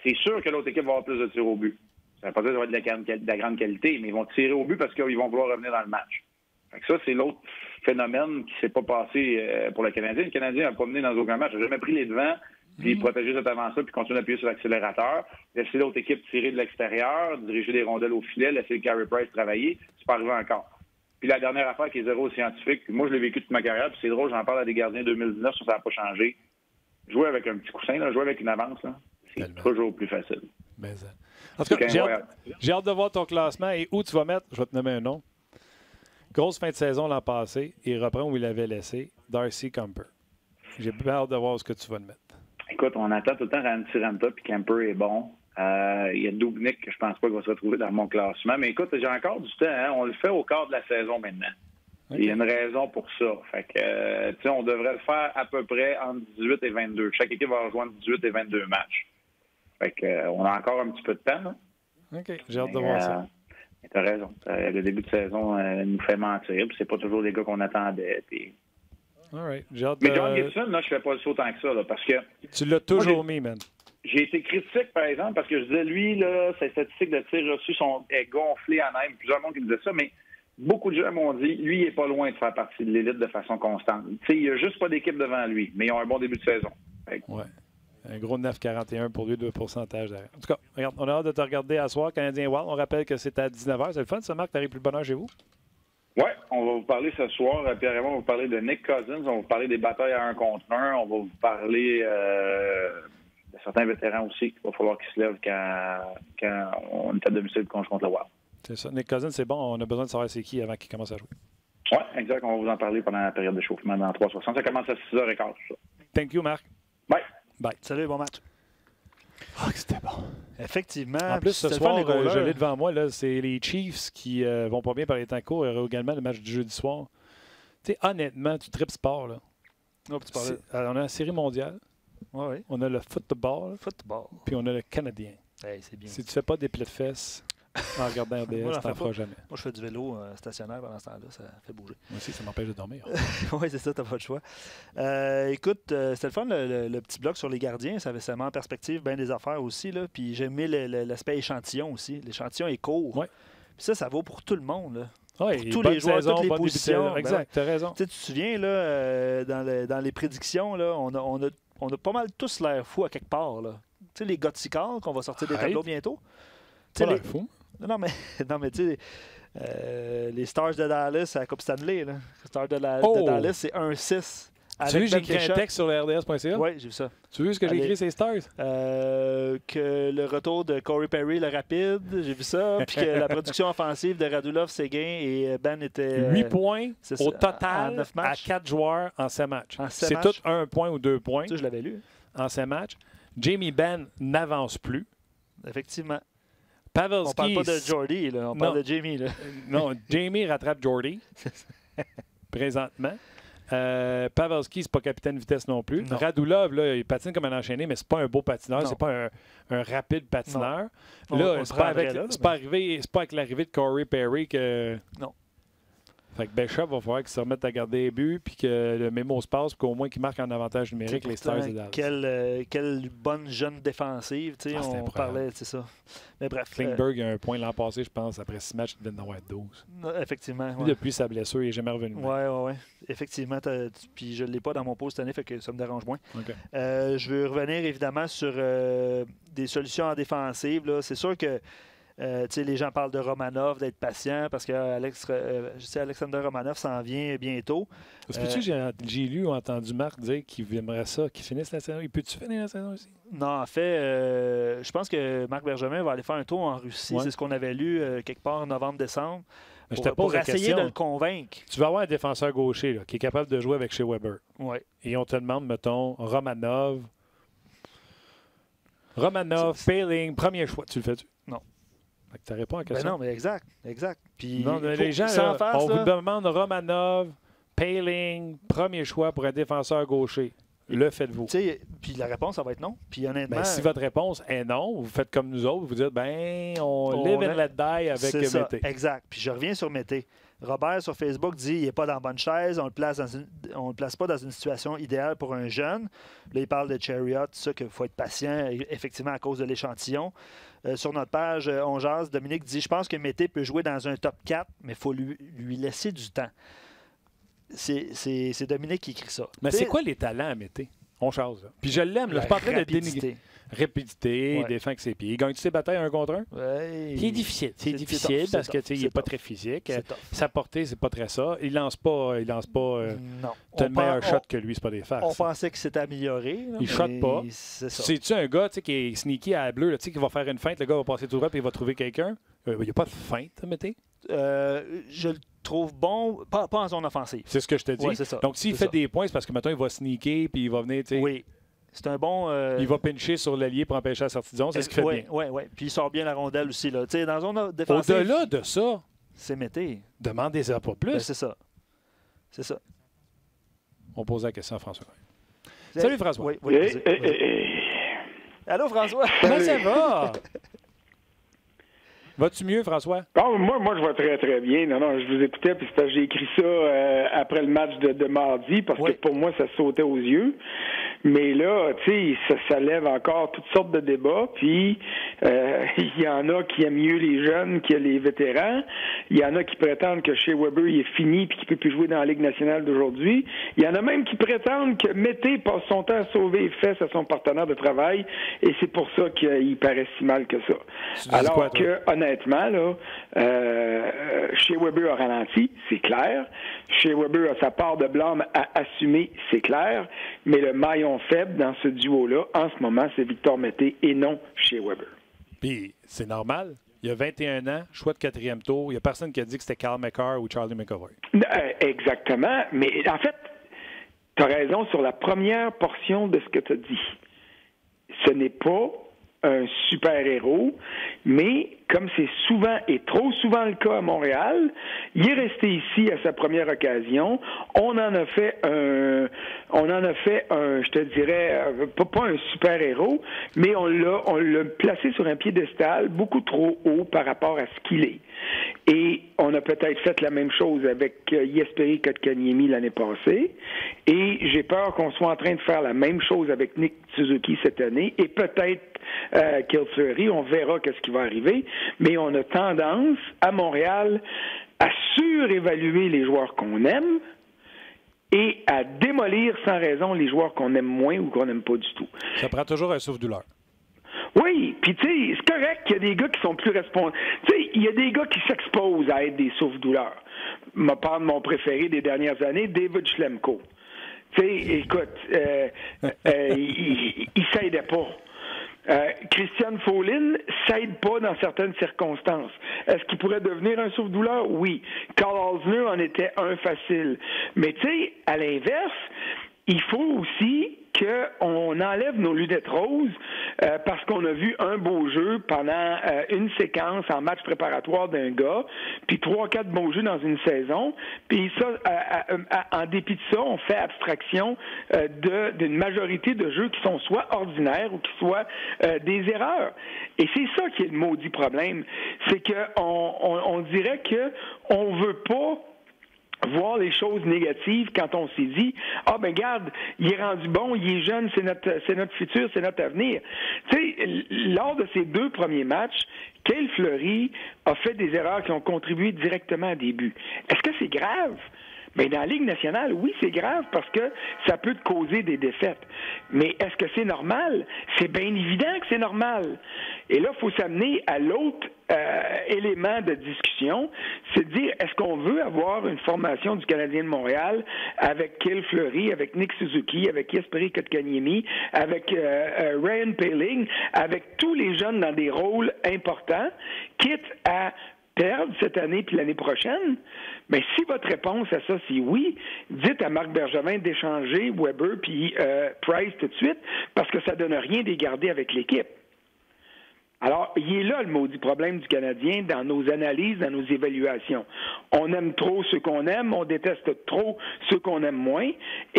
c'est sûr que l'autre équipe va avoir plus de tirs au but. Ça ne veut pas dire que ça va être de la grande qualité, mais ils vont tirer au but parce qu'ils vont vouloir revenir dans le match. Fait que ça, c'est l'autre phénomène qui ne s'est pas passé pour le Canadien. Le Canadien n'a pas mené dans aucun match. Il n'a jamais pris les devants, puis protéger cet avance-là, puis continuer d'appuyer sur l'accélérateur. Laisser l'autre équipe tirer de l'extérieur, diriger des rondelles au filet, laisser le Carey Price travailler. C'est pas arrivé encore. Puis la dernière affaire qui est zéro scientifique, moi, je l'ai vécu toute ma carrière, puis c'est drôle, j'en parle à des gardiens 2019, ça n'a pas changé. Jouer avec un petit coussin, là, jouer avec une avance, là, c'est toujours plus facile. Ben, en tout cas, j'ai hâte de voir ton classement et où tu vas mettre, je vais te nommer un nom. Grosse fin de saison l'an passé, il reprend où il avait laissé, Darcy Kuemper. J'ai bien hâte de voir ce que tu vas te mettre. Écoute, on attend tout le temps Randy Ranta, puis Kuemper est bon. Il y a Dubnyk que je pense pas qu'il va se retrouver dans mon classement. Mais écoute, j'ai encore du temps. Hein? On le fait au quart de la saison maintenant. Okay. Il y a une raison pour ça. Fait que, tu sais, on devrait le faire à peu près entre 18 et 22. Chaque équipe va rejoindre 18 et 22 matchs. Fait que, on a encore un petit peu de temps. Là. OK, j'ai hâte de voir ça. Tu as raison. Le début de saison nous fait mentir. Puis c'est pas toujours les gars qu'on attendait. Puis... All right. J'ai hâte mais John Gibson, là, je fais pas le saut tant que ça. Là, parce que tu l'as toujours mis, man. J'ai été critique, par exemple, parce que je disais, lui, là, ses statistiques de tir reçu sont gonflées en même. Plusieurs monde qui me disaient ça, mais beaucoup de gens m'ont dit, lui, il n'est pas loin de faire partie de l'élite de façon constante. Tu sais, il n'y a juste pas d'équipe devant lui, mais ils ont un bon début de saison. Ouais. Un gros 9,41 pour lui, 2 pourcentage derrière. En tout cas, regarde, on a hâte de te regarder à soir, Canadien Wild. On rappelle que c'est à 19h. C'est le fun, ça, Marc? T'arrives plus de bonne heure chez vous? Oui, on va vous parler ce soir. Pierre-Raymond va vous parler de Nick Cousins. On va vous parler des batailles à 1 contre 1. On va vous parler de certains vétérans aussi qu'il va falloir qu'ils se lèvent quand on est à domicile contre le Wild. C'est ça. Nick Cousins, c'est bon. On a besoin de savoir c'est qui avant qu'il commence à jouer. Oui, exact. On va vous en parler pendant la période d'échauffement dans 360. Ça commence à 6h15. Ça. Thank you, Marc. Bye. Bye. Salut, bon match. Ah, c'était bon. Effectivement. En plus, ce soir, je l'ai devant moi, là, c'est les Chiefs qui vont pas bien par les temps courts. Il y aura également le match du jeudi soir. Tu sais, honnêtement, tu tripes sport. Là. Oh, on a la série mondiale. Ouais. On a le football. Puis on a le Canadien. Hey, c'est bien. Si tu fais pas des plaies de fesses en regardant RDS, tu n'en feras jamais. Moi, je fais du vélo stationnaire pendant ce temps-là. Ça fait bouger. Moi aussi, ça m'empêche de dormir. Oui, c'est ça, tu n'as pas le choix. Écoute, c'était le fun, le petit bloc sur les gardiens. Ça met en perspective bien des affaires aussi. Là. Puis j'ai aimé l'aspect échantillon aussi. L'échantillon est court. Ouais. Puis ça vaut pour tout le monde. Là. Oui, pour tous les joueurs, toutes les positions. Exact, tu as raison. Tu te souviens, là, dans les prédictions, là, on a pas mal tous l'air fous à quelque part. Là. Tu sais, les gars de Sicard, qu'on va sortir des tableaux bientôt. Tu sais, fou. Non, mais tu sais, les Stars de Dallas à la Coupe Stanley. Là. Les Stars de Dallas, c'est 1-6. Tu as vu, j'ai écrit un texte sur le RDS.ca? Oui, j'ai vu ça. Tu as vu ce que j'ai écrit, c'est Stars? Que le retour de Corey Perry, le rapide, j'ai vu ça. Puis que la production offensive de Radulov, Séguin et Ben était... 8 points au total 9 à 4 joueurs en 7 matchs. C'est matchs. tout 1 point ou 2 points. Ça, je l'avais lu. En 7 matchs. Jamie Benn n'avance plus. Effectivement. Pavelski... On parle pas de Jordy, là. On parle de Jamie. Là. Non, Jamie rattrape Jordy présentement. Pavelski, c'est pas capitaine de vitesse non plus. Non. Radulov, là, il patine comme un enchaîné, mais c'est pas un beau patineur, c'est pas un rapide patineur. Là, c'est pas avec l'arrivée de Corey Perry que. Non. Fait que Bishop va falloir qu'il se remette à garder les buts puis que le mémo se passe, qu'au moins qu'il marque en avantage numérique les Stars de Dallas. Quelle bonne jeune défensive, tu sais, on parlait, c'est ça. Mais bref. Klingberg a un point l'an passé, je pense, après 6 matchs, il devait en avoir 12. Effectivement. Ouais. Depuis sa blessure, il n'est jamais revenu. Oui. Effectivement. Puis je ne l'ai pas dans mon poste cette année, fait que ça me dérange moins. Okay. Je veux revenir évidemment sur des solutions en défensive. C'est sûr que les gens parlent de Romanov, d'être patient, parce que Alexander Romanov s'en vient bientôt. J'ai lu ou entendu Marc dire qu'il aimerait ça, qu'il finisse la saison. Il peut-tu finir la saison aussi? Non, en fait, je pense que Marc Bergevin va aller faire un tour en Russie. Ouais. C'est ce qu'on avait lu quelque part en novembre-décembre. Pour essayer de le convaincre. Tu vas avoir un défenseur gaucher là, qui est capable de jouer avec chez Weber. Ouais. Et on te demande, mettons, Romanov, Paling, premier choix. Tu le fais-tu? Non. Tu réponds à la question. Non, mais exact. Puis, non, les gens, là, on vous demande Romanov, Paling, premier choix pour un défenseur gaucher. Le faites-vous? Puis la réponse, ça va être non. Puis honnêtement... Ben, si votre réponse est non, vous faites comme nous autres, vous dites, on live and let die avec Mété. Exact. Puis je reviens sur Mété. Robert, sur Facebook, dit qu'il n'est pas dans la bonne chaise, on le place pas dans une situation idéale pour un jeune. Là, il parle de Chariot, tout ça, qu'il faut être patient, effectivement, à cause de l'échantillon. Sur notre page, on jase, Dominique dit « Je pense que Mété peut jouer dans un top 4, mais il faut lui laisser du temps. » C'est Dominique qui écrit ça. Mais c'est quoi les talents à Mété? On jase, là. Puis je l'aime, je ne suis pas en train de dénigrer. Rapidité, il défend avec ses pieds. Il gagne ses batailles 1 contre 1? Ouais, c'est difficile. C'est difficile parce qu'il n'est pas très physique. Sa portée, c'est pas très ça. Il lance pas non. T'as le meilleur shot que lui, c'est pas des farces. On pensait qu'il s'était amélioré. Là, il shot pas. C'est-tu un gars qui est sneaky à la bleue, qui va faire une feinte, le gars va passer tout droit et il va trouver quelqu'un? Il n'y a pas de feinte, Mété? Je le trouve bon, pas en zone offensive. C'est ce que je te dis. Ouais, donc, s'il fait des points, c'est parce que maintenant il va sneaker puis il va venir. Oui. C'est un bon. Il va pincher sur l'allié pour empêcher la sortie de zone. C'est ce qu'il fait bien. Oui. Puis il sort bien la rondelle aussi. Là. Dans zone défensive. Au-delà de ça, c'est Mété. Demandez-en pas plus. C'est ça. On pose la question à François. Salut François. Oui. Allô François. Comment ça va? Vas-tu mieux, François? Oh, moi, je vais très, très bien. Non, je vous écoutais, puis j'ai écrit ça après le match de mardi, parce que pour moi, ça sautait aux yeux. Mais là, tu sais, ça lève encore toutes sortes de débats, puis il y en a qui aiment mieux les jeunes que les vétérans. Il y en a qui prétendent que Shea Weber, il est fini, puis qu'il peut plus jouer dans la Ligue nationale d'aujourd'hui. Il y en a même qui prétendent que Mété passe son temps à sauver les fesses à son partenaire de travail, et c'est pour ça qu'il paraît si mal que ça. Alors que, honnêtement, honnêtement, là, Shea Weber a ralenti, c'est clair. Shea Weber a sa part de blâme à assumer, c'est clair. Mais le maillon faible dans ce duo-là, en ce moment, c'est Victor Mété et non Shea Weber. Puis, c'est normal. Il y a 21 ans, choix de 4e tour. Il n'y a personne qui a dit que c'était Carl McCarr ou Charlie McAvoy. Exactement. Mais en fait, tu as raison sur la première portion de ce que tu as dit. Ce n'est pas un super-héros, mais comme c'est souvent et trop souvent le cas à Montréal, il est resté ici à sa première occasion. On en a fait un, je te dirais, pas un super-héros, mais on l'a placé sur un piédestal beaucoup trop haut par rapport à ce qu'il est. Et on a peut-être fait la même chose avec Jesperi Kotkaniemi l'année passée. Et j'ai peur qu'on soit en train de faire la même chose avec Nick Suzuki cette année. Et peut-être Kale Fleury, on verra qu'est-ce qui va arriver. Mais on a tendance, à Montréal, à surévaluer les joueurs qu'on aime et à démolir sans raison les joueurs qu'on aime moins ou qu'on n'aime pas du tout. Ça prend toujours un souffle-douleur. Oui, puis tu sais, c'est correct qu'il y a des gars qui sont plus responsables. Tu sais, il y a des gars qui s'exposent à être des souffles-douleurs. Je parle de mon préféré des dernières années, David Schlemko. Tu sais, écoute, il s'aidait pas. Christian Folin s'aide pas dans certaines circonstances. Est-ce qu'il pourrait devenir un souffle-douleur? Oui. Carl Alsner en était un facile. Mais tu sais, à l'inverse, il faut aussi qu'on enlève nos lunettes roses parce qu'on a vu un beau jeu pendant une séquence en match préparatoire d'un gars, puis 3-4 beaux jeux dans une saison, puis ça, en dépit de ça, on fait abstraction d'une majorité de jeux qui sont soit ordinaires ou qui soient des erreurs. Et c'est ça qui est le maudit problème, c'est qu'on dirait qu'on veut pas voir les choses négatives quand on s'est dit « Ah, ben regarde, il est rendu bon, il est jeune, c'est notre futur, c'est notre avenir. » Tu sais, lors de ces 2 premiers matchs, Kale Fleury a fait des erreurs qui ont contribué directement à des buts. Est-ce que c'est grave? Bien, dans la Ligue nationale, oui, c'est grave parce que ça peut te causer des défaites. Mais est-ce que c'est normal? C'est bien évident que c'est normal. Et là, il faut s'amener à l'autre élément de discussion, c'est de dire, est-ce qu'on veut avoir une formation du Canadien de Montréal avec Kale Fleury, avec Nick Suzuki, avec Jesperi Kotkaniemi, avec Ryan Poehling, avec tous les jeunes dans des rôles importants, quitte à perdre cette année puis l'année prochaine? Mais si votre réponse à ça, c'est oui, dites à Marc Bergevin d'échanger Weber puis Price tout de suite parce que ça donne rien de les garder avec l'équipe. Alors, il est là le maudit problème du Canadien dans nos analyses, dans nos évaluations. On aime trop ceux qu'on aime, on déteste trop ceux qu'on aime moins,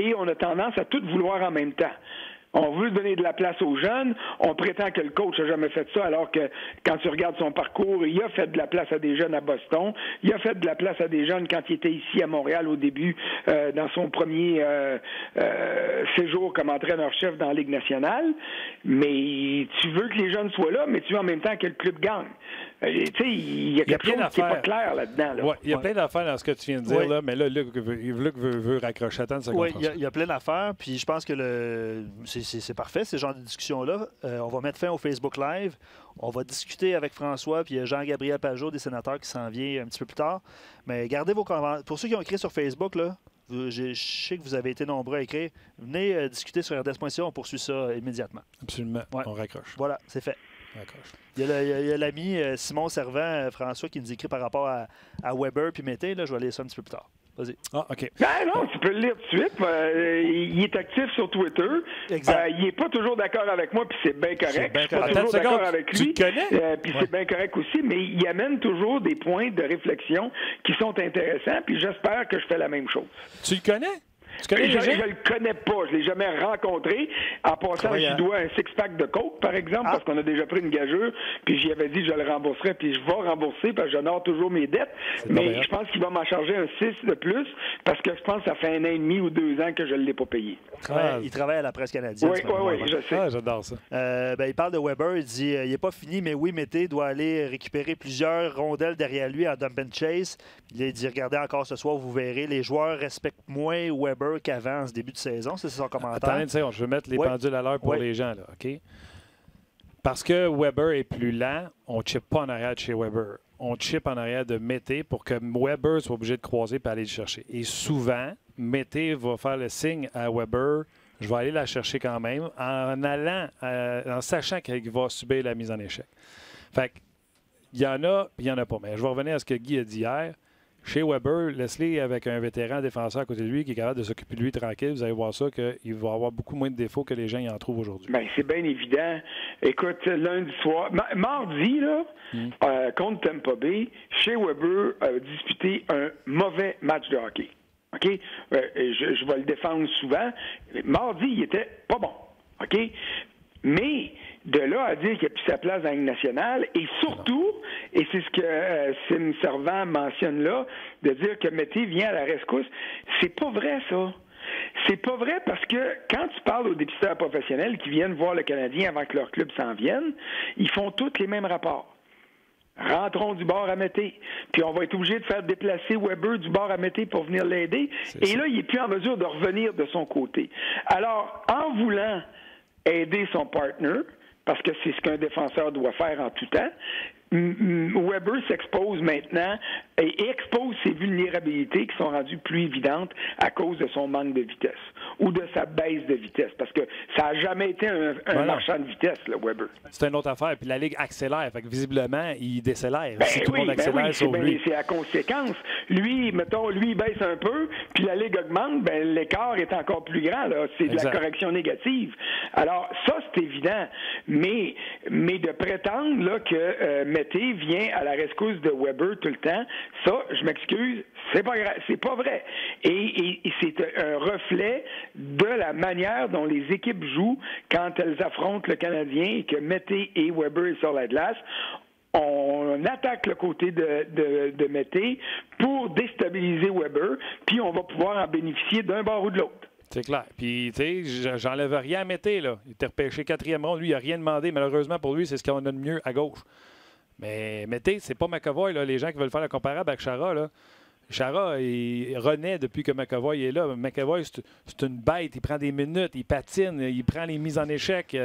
et on a tendance à tout vouloir en même temps. On veut donner de la place aux jeunes. On prétend que le coach n'a jamais fait ça, alors que quand tu regardes son parcours, il a fait de la place à des jeunes à Boston. Il a fait de la place à des jeunes quand il était ici à Montréal au début, dans son premier séjour comme entraîneur-chef dans la Ligue nationale. Mais tu veux que les jeunes soient là, mais tu veux en même temps que le club gagne. Tu sais, il y a quelque chose qui n'est pas clair là-dedans. Là. Ouais, il y a plein d'affaires dans ce que tu viens de dire, là, mais là, Luc veut raccrocher. Attends une seconde. Oui, il y a plein d'affaires, puis je pense que c'est parfait, ce genre de discussion-là. On va mettre fin au Facebook Live. On va discuter avec François, puis Jean-Gabriel Pajot, des sénateurs, qui s'en vient un petit peu plus tard. Mais gardez vos commentaires. Pour ceux qui ont écrit sur Facebook, là, je sais que vous avez été nombreux à écrire. Venez discuter sur RDS.ca, on poursuit ça immédiatement. Absolument, ouais. On raccroche. Voilà, c'est fait. Il y a l'ami Simon Servant, François, qui nous écrit par rapport à Weber puis Mété. Là, je vais aller ça un petit peu plus tard. Vas-y. Ah, OK. Ben non, tu peux le lire tout de suite. Il est actif sur Twitter. Exact. Il n'est pas toujours d'accord avec moi, puis c'est bien correct. Je suis pas toujours d'accord avec lui. Tu le connais? Puis c'est bien correct aussi, mais il amène toujours des points de réflexion qui sont intéressants, puis j'espère que je fais la même chose. Tu le connais? Je ne le connais pas, je ne l'ai jamais rencontré. En passant, je lui dois un six-pack de coke, par exemple, parce qu'on a déjà pris une gageure, puis j'y avais dit que je le rembourserais, puis je vais rembourser, parce que j'honore toujours mes dettes. Mais je pense qu'il va m'en charger un 6 de plus, parce que je pense que ça fait 1 an et demi ou 2 ans que je ne l'ai pas payé. Il travaille à la presse canadienne. Oui, je sais. Ah, j'adore ça. Il parle de Weber, il dit il n'est pas fini, mais oui, Mété doit aller récupérer plusieurs rondelles derrière lui en dump and chase. Il dit regardez encore ce soir, vous verrez, les joueurs respectent moins Weber qu'avant en ce début de saison. C'est son commentaire. Attendez une seconde, je vais mettre les pendules à l'heure pour les gens. Là, OK? Parce que Weber est plus lent, on ne chip pas en arrière de chez Weber. On chip en arrière de Mété pour que Weber soit obligé de croiser et aller le chercher. Et souvent, Mété va faire le signe à Weber, je vais aller la chercher quand même, en sachant qu'il va subir la mise en échec. Fait que, il y en a, puis il n'y en a pas. Mais je vais revenir à ce que Guy a dit hier. Chez Weber, laisse-les avec un vétéran défenseur à côté de lui qui est capable de s'occuper de lui tranquille. Vous allez voir ça qu'il va avoir beaucoup moins de défauts que les gens y en trouvent aujourd'hui. Bien, c'est bien évident. Écoute, lundi soir, mardi, là, contre Tampa Bay, chez Weber a disputé un mauvais match de hockey. OK? Je vais le défendre souvent. Mardi, il était pas bon. OK? Mais de là à dire qu'il n'a plus sa place dans la Ligue nationale, et surtout, et c'est ce que Sim Servant mentionne là, de dire que Mété vient à la rescousse, c'est pas vrai, ça. C'est pas vrai parce que quand tu parles aux dépisteurs professionnels qui viennent voir le Canadien avant que leur club s'en vienne, ils font tous les mêmes rapports. Rentrons du bord à Mété. Puis on va être obligé de faire déplacer Weber du bord à Mété pour venir l'aider. Et là, il n'est plus en mesure de revenir de son côté. Alors, en voulant aider son partner, parce que c'est ce qu'un défenseur doit faire en tout temps, Weber s'expose maintenant et expose ses vulnérabilités qui sont rendues plus évidentes à cause de son manque de vitesse ou de sa baisse de vitesse, parce que ça n'a jamais été un marchand de vitesse, là, Weber. C'est une autre affaire. Puis la Ligue accélère. Fait que visiblement, il décélère. Si tout le monde accélère, sauf lui. C'est la conséquence. Lui, mettons, lui baisse un peu, puis la Ligue augmente, l'écart est encore plus grand. Là. C'est de la correction négative. Alors, ça, c'est évident. Mais de prétendre là, que Mété vient à la rescousse de Weber tout le temps, ça, je m'excuse, c'est pas vrai. Et c'est un reflet de la manière dont les équipes jouent quand elles affrontent le Canadien et que Mété et Weber sont sur la glace. On attaque le côté de Mété pour déstabiliser Weber, puis on va pouvoir en bénéficier d'un bord ou de l'autre. C'est clair. Puis, tu sais, j'enlève rien à Mété, là. Il était repêché 4e ronde. Lui, il n'a rien demandé. Malheureusement pour lui, c'est ce qu'on a de mieux à gauche. Mais Mété, c'est pas McAvoy, là. Les gens qui veulent faire le comparable avec Chara, là. Chara, il renaît depuis que McAvoy est là. McAvoy, c'est une bête. Il prend des minutes, il patine, il prend les mises en échec.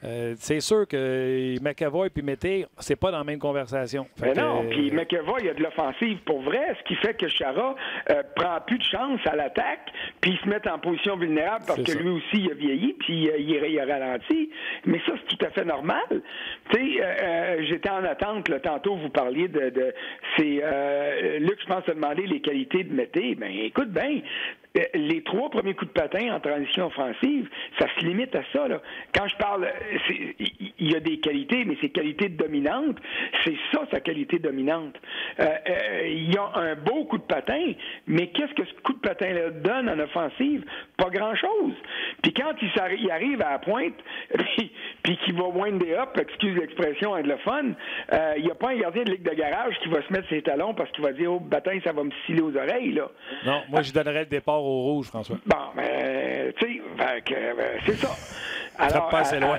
C'est sûr que McAvoy et Mété, c'est pas dans la même conversation. Mais non, puis McAvoy, il y a de l'offensive pour vrai, ce qui fait que Chara prend plus de chance à l'attaque, puis il se met en position vulnérable parce que lui aussi, il a vieilli, puis il a ralenti. Mais ça, c'est tout à fait normal. Tu sais, j'étais en attente, là, tantôt, vous parliez c'est Luc, je pense, a demandé les qualités de Mété. Ben, écoute bien, les 3 premiers coups de patin en transition offensive, ça se limite à ça, là. Quand je parle, il y a des qualités, mais ces qualités dominantes, c'est ça, sa qualité dominante. Il y a un beau coup de patin, mais qu'est-ce que ce coup de patin-là donne en offensive? Pas grand-chose. Puis quand il arrive à la pointe, puis qu'il va winder up, excuse l'expression anglophone, il n'y a pas un gardien de ligue de garage qui va se mettre ses talons parce qu'il va dire « Oh, bâtin, ça va me sciller aux oreilles, là. » Non, moi, je donnerais le départ au rouge, François. Bon, mais, tu sais, c'est ça.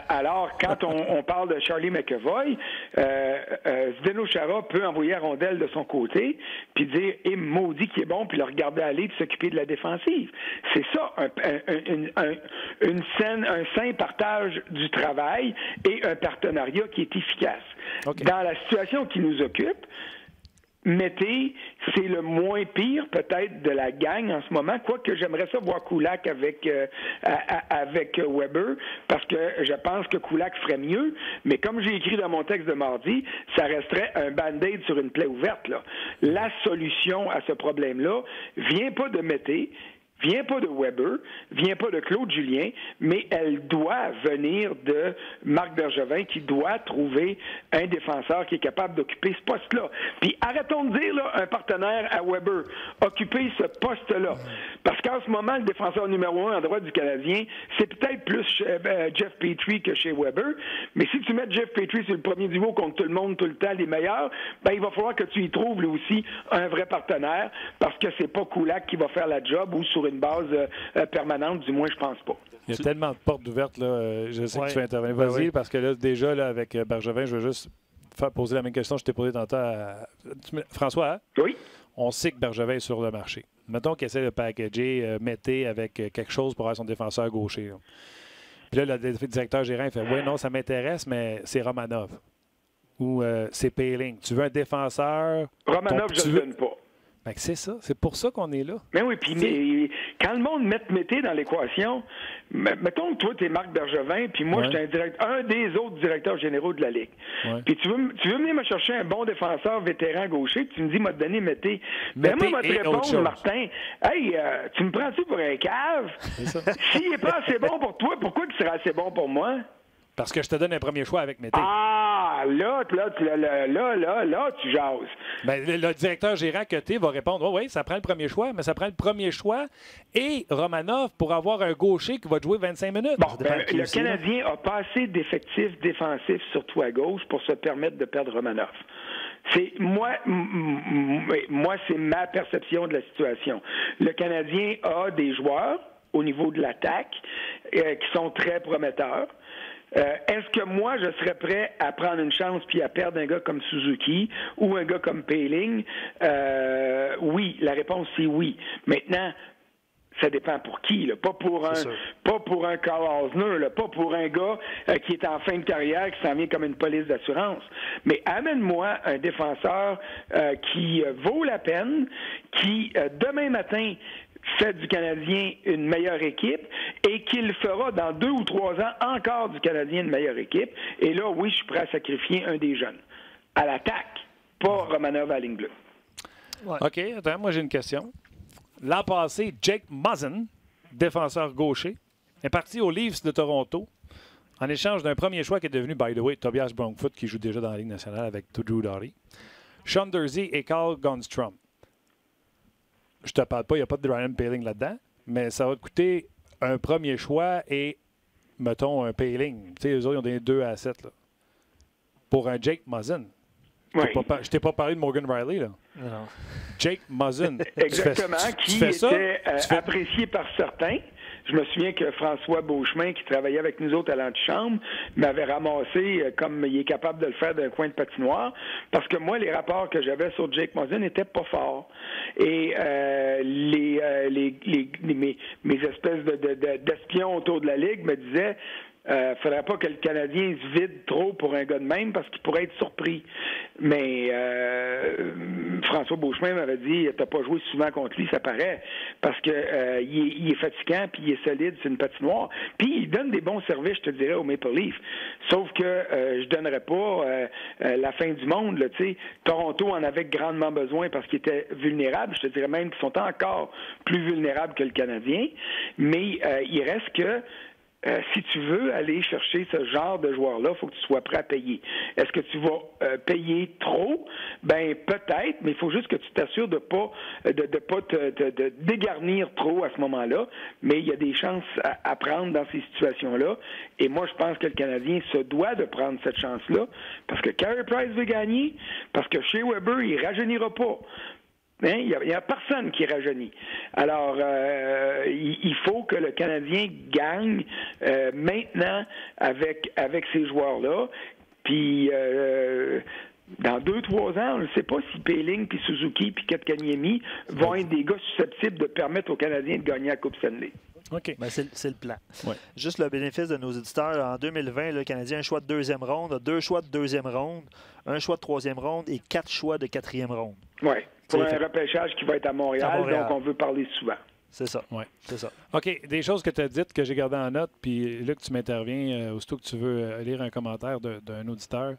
Alors, quand on parle de Charlie McAvoy, Zdeno Chara peut envoyer la rondelle de son côté, puis dire « maudit qui est bon », puis le regarder aller, puis s'occuper de la défensive. C'est ça, un sain partage du travail et un partenariat qui est efficace. Okay. Dans la situation qui nous occupe, Mété, c'est le moins pire peut-être de la gang en ce moment, quoique j'aimerais ça voir Kulak avec Weber, parce que je pense que Kulak ferait mieux, mais comme j'ai écrit dans mon texte de mardi, ça resterait un band-aid sur une plaie ouverte, là. La solution à ce problème-là vient pas de Mété, vient pas de Weber, vient pas de Claude Julien, mais elle doit venir de Marc Bergevin qui doit trouver un défenseur qui est capable d'occuper ce poste-là. Puis arrêtons de dire, là, un partenaire à Weber, occuper ce poste-là. Parce qu'en ce moment, le défenseur numéro 1 en droite du Canadien, c'est peut-être plus Jeff Petrie que chez Weber, mais si tu mets Jeff Petrie sur le premier duo contre tout le monde, tout le temps, les meilleurs, ben il va falloir que tu y trouves, lui aussi, un vrai partenaire, parce que c'est pas Kulak qui va faire la job ou sur une base permanente, du moins, je pense pas. Il y a tellement de portes ouvertes, là. Je sais que tu vas intervenir. Vas-y, parce que là, déjà, là, avec Bergevin, je veux juste faire poser la même question que je t'ai posée tantôt à François. Hein? Oui. On sait que Bergevin est sur le marché. Mettons qu'il essaie de packager Mété avec quelque chose pour avoir son défenseur gaucher. Là. Puis là, le directeur gérant il fait « Oui, non, ça m'intéresse, mais c'est Romanov. » Ou c'est Poehling. Tu veux un défenseur... Romanov, je ne le donne pas. Ben, c'est ça. C'est pour ça qu'on est là. Mais oui, puis quand le monde met Mété dans l'équation, mettons que toi, tu es Marc Bergevin, puis moi, je suis un des autres directeurs généraux de la Ligue. Ouais. Puis tu veux venir me chercher un bon défenseur vétéran gaucher, puis tu me dis, m'a donné Mété. Ben moi, je vais te répondre, Martin, hey, tu me prends-tu pour un cave? S'il n'est pas assez bon pour toi, pourquoi il sera assez bon pour moi? Parce que je te donne un premier choix avec Mété. Ah, là, tu jases. Ben, le directeur gérant que tu es va répondre, oh, oui, ça prend le premier choix, mais ça prend le premier choix et Romanov pour avoir un gaucher qui va te jouer 25 minutes. Bon, le Canadien a pas assez d'effectifs défensifs, surtout à gauche, pour se permettre de perdre Romanov. C'est moi, c'est ma perception de la situation. Le Canadien a des joueurs au niveau de l'attaque qui sont très prometteurs. Est-ce que moi, je serais prêt à prendre une chance puis à perdre un gars comme Suzuki ou un gars comme Poehling? Oui, la réponse, c'est oui. Maintenant, ça dépend pour qui, là. Pas pour un Carl Hausner, là. Pas pour un gars qui est en fin de carrière, qui s'en vient comme une police d'assurance. Mais amène-moi un défenseur qui vaut la peine, qui, demain matin, fait du Canadien une meilleure équipe et qu'il fera dans 2 ou 3 ans encore du Canadien une meilleure équipe. Et là, oui, je suis prêt à sacrifier un des jeunes. À l'attaque, pas Romanov à la ligne bleue. Ouais. OK, attends, moi j'ai une question. L'an passé, Jake Muzzin, défenseur gaucher, est parti aux Leafs de Toronto en échange d'un premier choix qui est devenu, by the way, Tobias Bjorkfoot, qui joue déjà dans la Ligue nationale avec Drew Doughty, Sean Durzi et Carl Gunstrom. Je te parle pas, il n'y a pas de Ryan Poehling là-dedans, mais ça va te coûter un premier choix et, mettons, un Poehling. Tu sais, eux autres, ils ont donné 2 à 7, là. Pour un Jake Muzzin. Oui. Je t'ai pas parlé de Morgan Riley, là. Non. Jake Muzzin. Exactement, qui était apprécié par certains. Je me souviens que François Beauchemin, qui travaillait avec nous autres à l'antichambre, m'avait ramassé comme il est capable de le faire d'un coin de patinoire, parce que moi, les rapports que j'avais sur Jake Muzzin n'étaient pas forts. Et mes espèces d'espions autour de la Ligue me disaient faudrait pas que le Canadien se vide trop pour un gars de même parce qu'il pourrait être surpris. Mais François Beauchemin m'avait dit t'as pas joué souvent contre lui, ça paraît, parce que il est fatigant puis il est solide, c'est une patinoire. Puis il donne des bons services, je te dirais, au Maple Leaf. Sauf que je donnerais pas la fin du monde. Là, tu sais, Toronto en avait grandement besoin parce qu'il était vulnérable. Je te dirais même qu'ils sont encore plus vulnérables que le Canadien. Mais il reste que si tu veux aller chercher ce genre de joueur-là, il faut que tu sois prêt à payer. Est-ce que tu vas payer trop? Ben peut-être, mais il faut juste que tu t'assures de pas te dégarnir trop à ce moment-là. Mais il y a des chances à prendre dans ces situations-là. Et moi, je pense que le Canadien se doit de prendre cette chance-là parce que Carey Price veut gagner, parce que Shea Weber, il rajeunira pas. Hein? Il n'y a personne qui rajeunit. Alors, il faut que le Canadien gagne maintenant avec ces joueurs-là. Puis, dans 2-3 ans, on ne sait pas si Poehling, puis Suzuki, puis Kotkaniemi vont être des gars susceptibles de permettre aux Canadiens de gagner la Coupe Stanley. OK. Ben, c'est le plan. Ouais. Juste le bénéfice de nos éditeurs, en 2020, le Canadien a un choix de 2e ronde, a 2 choix de 2e ronde, un choix de 3e ronde et 4 choix de 4e ronde. Oui, pour un repêchage qui va être à Montréal, donc on veut parler souvent. C'est ça. Ouais. C'est ça. OK. Des choses que tu as dites que j'ai gardées en note, puis là, que tu m'interviens, aussitôt que tu veux lire un commentaire d'un auditeur.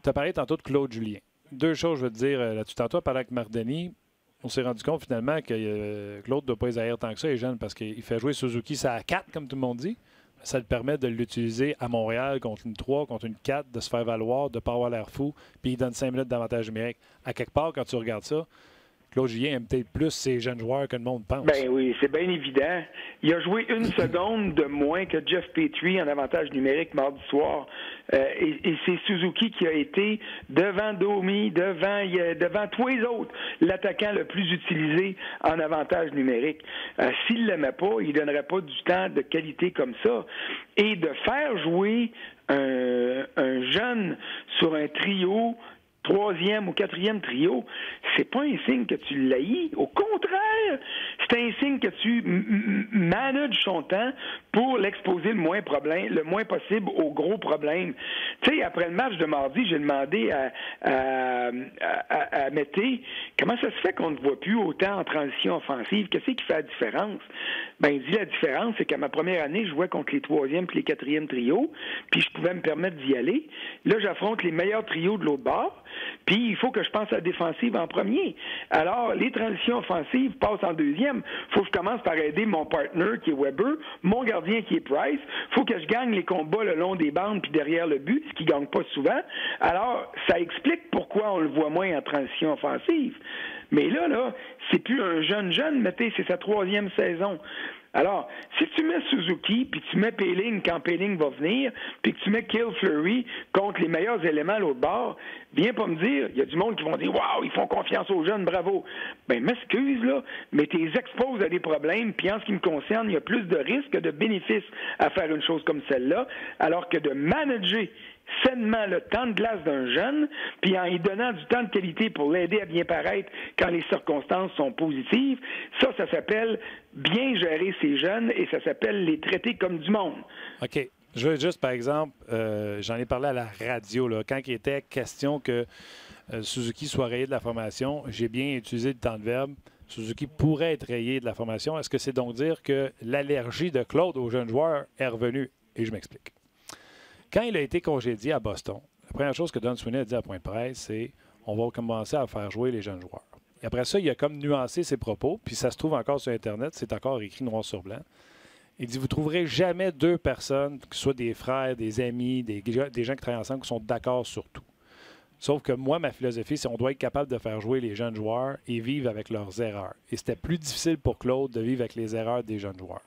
Tu as parlé tantôt de Claude Julien. 2 choses, je veux te dire là-dessus. Tantôt, parler avec Mardini, on s'est rendu compte finalement que Claude ne doit pas les haïr tant que ça, les jeunes, parce qu'il fait jouer Suzuki, ça à 4, comme tout le monde dit. Ça le permet de l'utiliser à Montréal contre une 3, contre une 4, de se faire valoir, de ne pas avoir l'air fou, puis il donne 5 minutes d'avantage numérique. À quelque part, quand tu regardes ça, Claude Julien aime peut-être plus ces jeunes joueurs que le monde pense. Ben oui, c'est bien évident. Il a joué 1 seconde de moins que Jeff Petrie en avantage numérique mardi soir. Et c'est Suzuki qui a été devant Domi, devant tous les autres, l'attaquant le plus utilisé en avantage numérique. S'il ne l'aimait pas, il ne donnerait pas du temps de qualité comme ça. Et de faire jouer un jeune sur un trio troisième ou quatrième trio, c'est pas un signe que tu l'haïs. Au contraire, c'est un signe que tu manages son temps pour l'exposer le moins possible aux gros problèmes. Tu sais, après le match de mardi, j'ai demandé à Mété comment ça se fait qu'on ne voit plus autant en transition offensive. Qu'est-ce qui fait la différence? Ben, il dit la différence, c'est qu'à ma première année, je jouais contre les troisième et les quatrième trios, puis je pouvais me permettre d'y aller. Là, j'affronte les meilleurs trios de l'autre bord, puis il faut que je pense à la défensive en premier. Alors, les transitions offensives passent en deuxième. Il faut que je commence par aider mon partner qui est Weber, mon gardien qui est Price. Il faut que je gagne les combats le long des bandes puis derrière le but, ce qui ne gagne pas souvent. Alors, ça explique pourquoi on le voit moins en transition offensive. Mais là, c'est plus un jeune, Mété, c'est sa 3e saison. Alors, si tu mets Suzuki, puis tu mets Poehling quand Poehling va venir, puis que tu mets Cale Fleury contre les meilleurs éléments à l'autre bord, viens pas me dire, il y a du monde qui vont dire « Wow, ils font confiance aux jeunes, bravo! » Ben, m'excuse, là, mais tu les exposes à des problèmes, puis en ce qui me concerne, il y a plus de risques que de bénéfices à faire une chose comme celle-là, alors que de manager sainement le temps de glace d'un jeune, puis en lui donnant du temps de qualité pour l'aider à bien paraître quand les circonstances sont positives, ça s'appelle bien gérer ces jeunes et ça s'appelle les traiter comme du monde. OK. Je veux juste, par exemple, j'en ai parlé à la radio, là, quand il était question que Suzuki soit rayé de la formation, j'ai bien utilisé le temps de verbe. Suzuki pourrait être rayé de la formation. Est-ce que c'est donc dire que l'allergie de Claude aux jeunes joueurs est revenue? Et je m'explique. Quand il a été congédié à Boston, la première chose que Don Sweeney a dit à point de presse, c'est « On va commencer à faire jouer les jeunes joueurs ». Et après ça, il a comme nuancé ses propos, puis ça se trouve encore sur Internet, c'est encore écrit noir sur blanc. Il dit « Vous ne trouverez jamais 2 personnes, que ce soit des frères, des amis, des gens qui travaillent ensemble, qui sont d'accord sur tout. » Sauf que moi, ma philosophie, c'est qu'on doit être capable de faire jouer les jeunes joueurs et vivre avec leurs erreurs. Et c'était plus difficile pour Claude de vivre avec les erreurs des jeunes joueurs.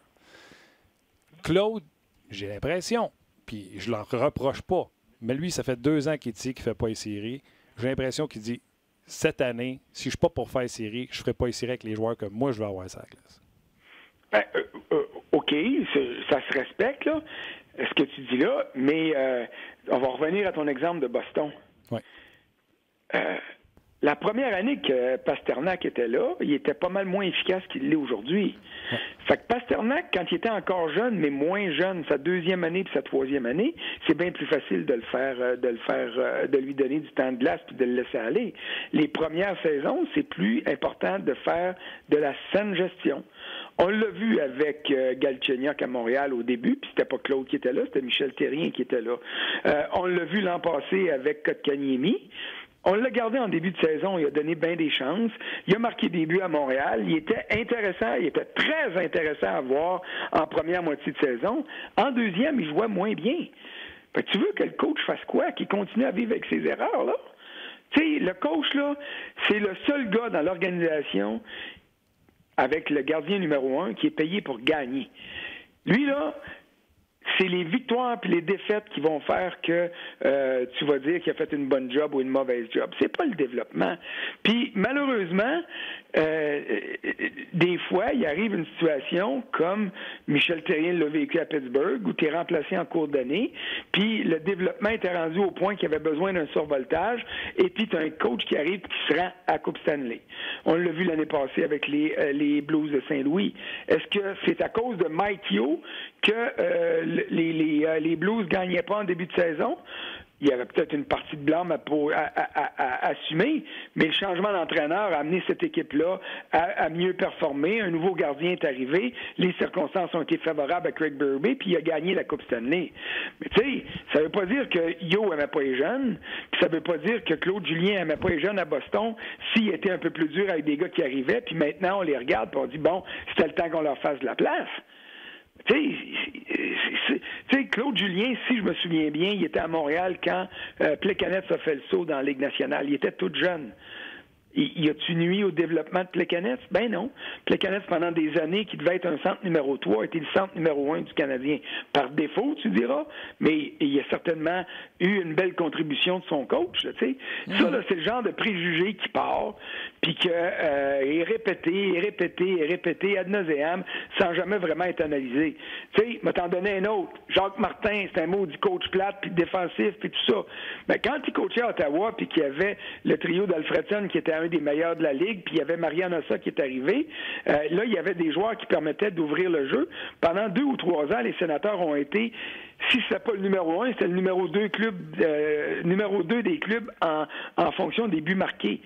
Claude, j'ai l'impression, puis je ne leur reproche pas, mais lui, ça fait 2 ans qu'il dit qu'il ne fait pas les séries. J'ai l'impression qu'il dit « Cette année, si je ne suis pas pour faire les séries, je ne ferai pas les séries avec les joueurs comme moi, je veux avoir ça à la classe. » OK, ça se respecte, là, ce que tu dis là, mais on va revenir à ton exemple de Boston. Oui. La première année que Pasternak était là, il était pas mal moins efficace qu'il l'est aujourd'hui. Ouais. Fait que Pasternak, quand il était encore jeune, mais moins jeune, sa 2e année puis sa 3e année, c'est bien plus facile de lui donner du temps de glace puis de le laisser aller. Les premières saisons, c'est plus important de faire de la saine gestion. On l'a vu avec Galchenyuk à Montréal au début, puis c'était pas Claude qui était là, c'était Michel Therrien qui était là. On l'a vu l'an passé avec Kotkaniemi. On l'a gardé en début de saison, il a donné bien des chances. Il a marqué des buts à Montréal. Il était intéressant, il était très intéressant à voir en première moitié de saison. En deuxième, il jouait moins bien. Fait que tu veux que le coach fasse quoi? Qu'il continue à vivre avec ses erreurs, là? Tu sais, le coach, là, c'est le seul gars dans l'organisation avec le gardien numéro 1 qui est payé pour gagner. Lui, là, c'est les victoires puis les défaites qui vont faire que tu vas dire qu'il a fait une bonne job ou une mauvaise job. C'est pas le développement. Puis malheureusement, des fois, il arrive une situation comme Michel Therrien l'a vécu à Pittsburgh, où tu es remplacé en cours d'année, puis le développement était rendu au point qu'il avait besoin d'un survoltage, et puis tu as un coach qui arrive et qui se rend à Coupe Stanley. On l'a vu l'année passée avec les Blues de Saint-Louis. Est-ce que c'est à cause de Mike Yeo que les Blues ne gagnaient pas en début de saison? Il y avait peut-être une partie de blâme à assumer, mais le changement d'entraîneur a amené cette équipe-là à mieux performer. Un nouveau gardien est arrivé. Les circonstances ont été favorables à Craig Berube, puis il a gagné la Coupe Stanley. Mais tu sais, ça ne veut pas dire que Yo n'aimait pas les jeunes, puis ça ne veut pas dire que Claude Julien n'aimait pas les jeunes à Boston s'il était un peu plus dur avec des gars qui arrivaient, puis maintenant on les regarde et on dit, bon, c'était le temps qu'on leur fasse de la place. Tu sais, Claude Julien, si je me souviens bien, il était à Montréal quand Plekanec a fait le saut dans la Ligue nationale. Il était tout jeune. Il a-tu nuit au développement de Plekanec? Ben non. Plekanec, pendant des années, qui devait être un centre numéro 3, était le centre numéro 1 du Canadien. Par défaut, tu diras, mais il a certainement eu une belle contribution de son coach. Tu sais. Ça, là, c'est le genre de préjugé qui part, puis qu'il est répété ad nauseam sans jamais vraiment être analysé. Tu sais, m'a t'en donné un autre. Jacques Martin, c'est un maudit coach plate, puis défensif, puis tout ça. Mais quand il coachait à Ottawa, puis qu'il y avait le trio d'Alfredson qui était un des meilleurs de la Ligue, puis il y avait Marian Hossa qui est arrivé, là, il y avait des joueurs qui permettaient d'ouvrir le jeu. Pendant 2 ou 3 ans, les Sénateurs ont été, si ce n'était pas le numéro 1, c'était le numéro 2 des clubs en fonction des buts marqués.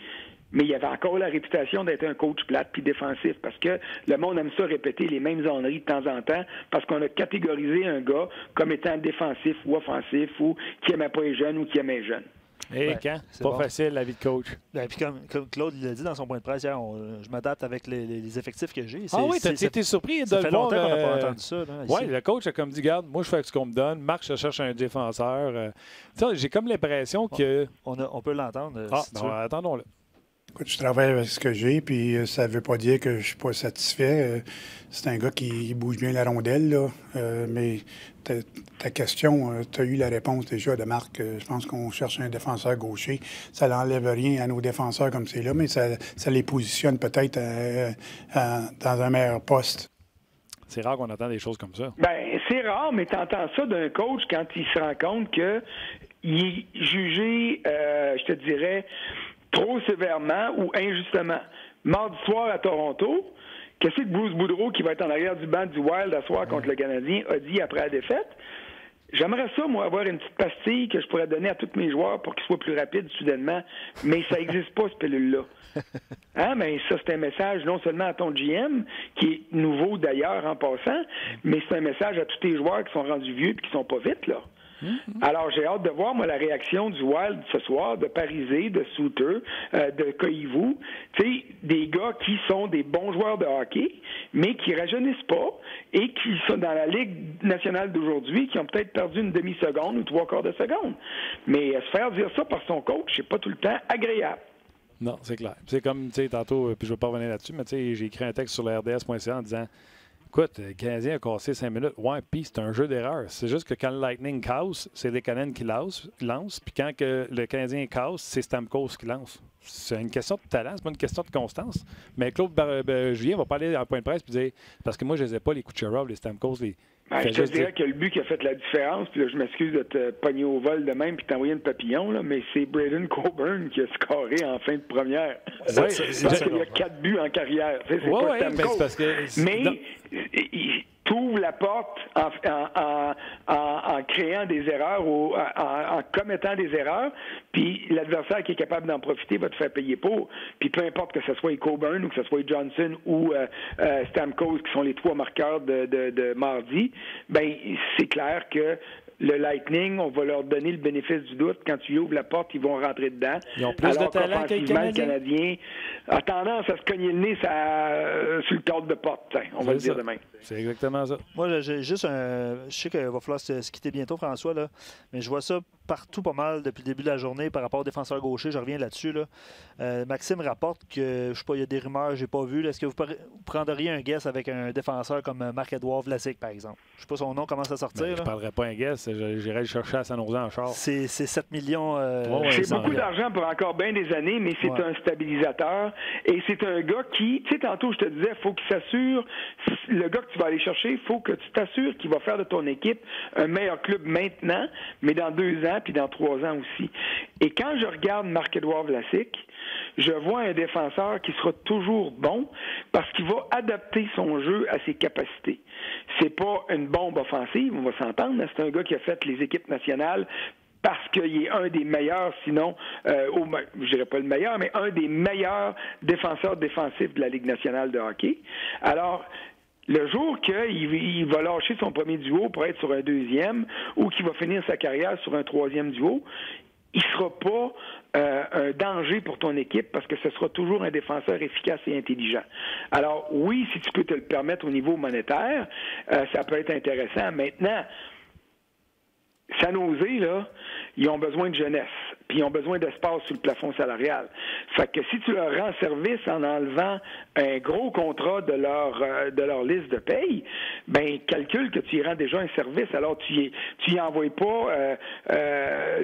Mais il y avait encore la réputation d'être un coach plate puis défensif parce que le monde aime ça répéter les mêmes enneries de temps en temps parce qu'on a catégorisé un gars comme étant défensif ou offensif ou qui aimait pas les jeunes ou qui aimait les jeunes. Quand? C'est pas facile, la vie de coach. Puis comme Claude l'a dit dans son point de presse hier, je m'adapte avec les effectifs que j'ai. Oui, t'es surpris de le voir. Ça fait longtemps qu'on n'a pas entendu ça. Oui, le coach a comme dit, garde, moi je fais ce qu'on me donne. Marc, je cherche un défenseur. J'ai comme l'impression que... On peut l'entendre. Attendons-le. Écoute, je travaille avec ce que j'ai, puis ça ne veut pas dire que je ne suis pas satisfait. C'est un gars qui bouge bien la rondelle, là. Mais ta question, tu as eu la réponse déjà de Marc. Je pense qu'on cherche un défenseur gaucher. Ça n'enlève rien à nos défenseurs comme c'est là, mais ça les positionne peut-être dans un meilleur poste. C'est rare qu'on entend des choses comme ça. Bien, c'est rare, mais tu entends ça d'un coach quand il se rend compte qu'il est jugé, je te dirais, trop sévèrement ou injustement. Mardi soir à Toronto, qu'est-ce que Bruce Boudreau, qui va être en arrière du banc du Wild à soir contre le Canadien, a dit après la défaite? J'aimerais ça, moi, avoir une petite pastille que je pourrais donner à tous mes joueurs pour qu'ils soient plus rapides soudainement, mais ça n'existe pas, cette pilule-là. Mais ça, c'est un message non seulement à ton GM, qui est nouveau d'ailleurs en passant, mais c'est un message à tous tes joueurs qui sont rendus vieux et qui sont pas vite, là. Alors, j'ai hâte de voir, moi, la réaction du Wild ce soir, de Parisé, de Suter, de Koivu. Tu sais, des gars qui sont des bons joueurs de hockey, mais qui rajeunissent pas et qui sont dans la Ligue nationale d'aujourd'hui, qui ont peut-être perdu une demi-seconde ou 3/4 de seconde. Mais se faire dire ça par son coach, c'est pas tout le temps agréable. Non, c'est clair. C'est comme, tu sais, tantôt, puis je ne vais pas revenir là-dessus, mais tu sais, j'ai écrit un texte sur le RDS.ca en disant... Écoute, le Canadien a cassé 5 minutes. Ouais, puis c'est un jeu d'erreur. C'est juste que quand le Lightning casse, c'est Lehkonen qui lance. Puis quand que le Canadien casse, c'est Stamkos qui lance. C'est une question de talent, c'est pas une question de constance. Mais Claude Julien va parler en point de presse et dire, parce que moi, je ne les ai pas, les Kucherov, les Stamkos, les... je te dirais que le but qui a fait la différence, puis là, je m'excuse de te pogner au vol de même puis t'envoyer une papillon, là, mais c'est Braden Coburn qui a scoré en fin de première. Parce qu'il y a 4 buts en carrière. C'est pas Stamkos. Parce que... Mais il t'ouvre la porte en créant des erreurs ou en commettant des erreurs, puis l'adversaire qui est capable d'en profiter va te faire payer pour. Puis peu importe que ce soit Coburn ou que ce soit Johnson ou Stamkos, qui sont les 3 marqueurs de mardi, ben c'est clair que le Lightning, on va leur donner le bénéfice du doute. Quand tu ouvres la porte, ils vont rentrer dedans. Ils ont plus de talent que le Canadien a tendance à se cogner le nez sur le cadre de porte. On va le dire demain. C'est exactement ça. Moi, j'ai juste je sais qu'il va falloir se quitter bientôt, François, là, mais je vois ça partout pas mal depuis le début de la journée par rapport au défenseur gaucher. Je reviens là-dessus. Là. Maxime rapporte que, je sais pas, il y a des rumeurs, j'ai pas vu. Est-ce que vous prendriez un guess avec un défenseur comme Marc-Édouard Vlasic, par exemple? Je sais pas son nom commence à sortir. Je ne parlerai pas un guess. J'irai le chercher à San Jose en char. C'est 7 millions. C'est beaucoup d'argent pour encore bien des années, mais c'est un stabilisateur. Et c'est un gars qui, tu sais, tantôt, je te disais, il faut qu'il s'assure, le gars que tu vas aller chercher, il faut que tu t'assures qu'il va faire de ton équipe un meilleur club maintenant, mais dans 2 ans, puis dans 3 ans aussi. Et quand je regarde Marc-Édouard Vlasic, je vois un défenseur qui sera toujours bon parce qu'il va adapter son jeu à ses capacités. C'est pas une bombe offensive, on va s'entendre, mais c'est un gars qui a fait les équipes nationales parce qu'il est un des meilleurs, sinon, je dirais pas le meilleur, mais un des meilleurs défenseurs défensifs de la Ligue nationale de hockey. Alors, le jour qu'il va lâcher son premier duo pour être sur un 2e ou qu'il va finir sa carrière sur un 3e duo, il ne sera pas un danger pour ton équipe parce que ce sera toujours un défenseur efficace et intelligent. Alors, oui, si tu peux te le permettre au niveau monétaire, ça peut être intéressant. Maintenant, San Jose, là, ils ont besoin de jeunesse, puis ils ont besoin d'espace sur le plafond salarial. Fait que si tu leur rends service en enlevant un gros contrat de leur liste de paye, ben calcule que tu y rends déjà un service, alors tu y envoies pas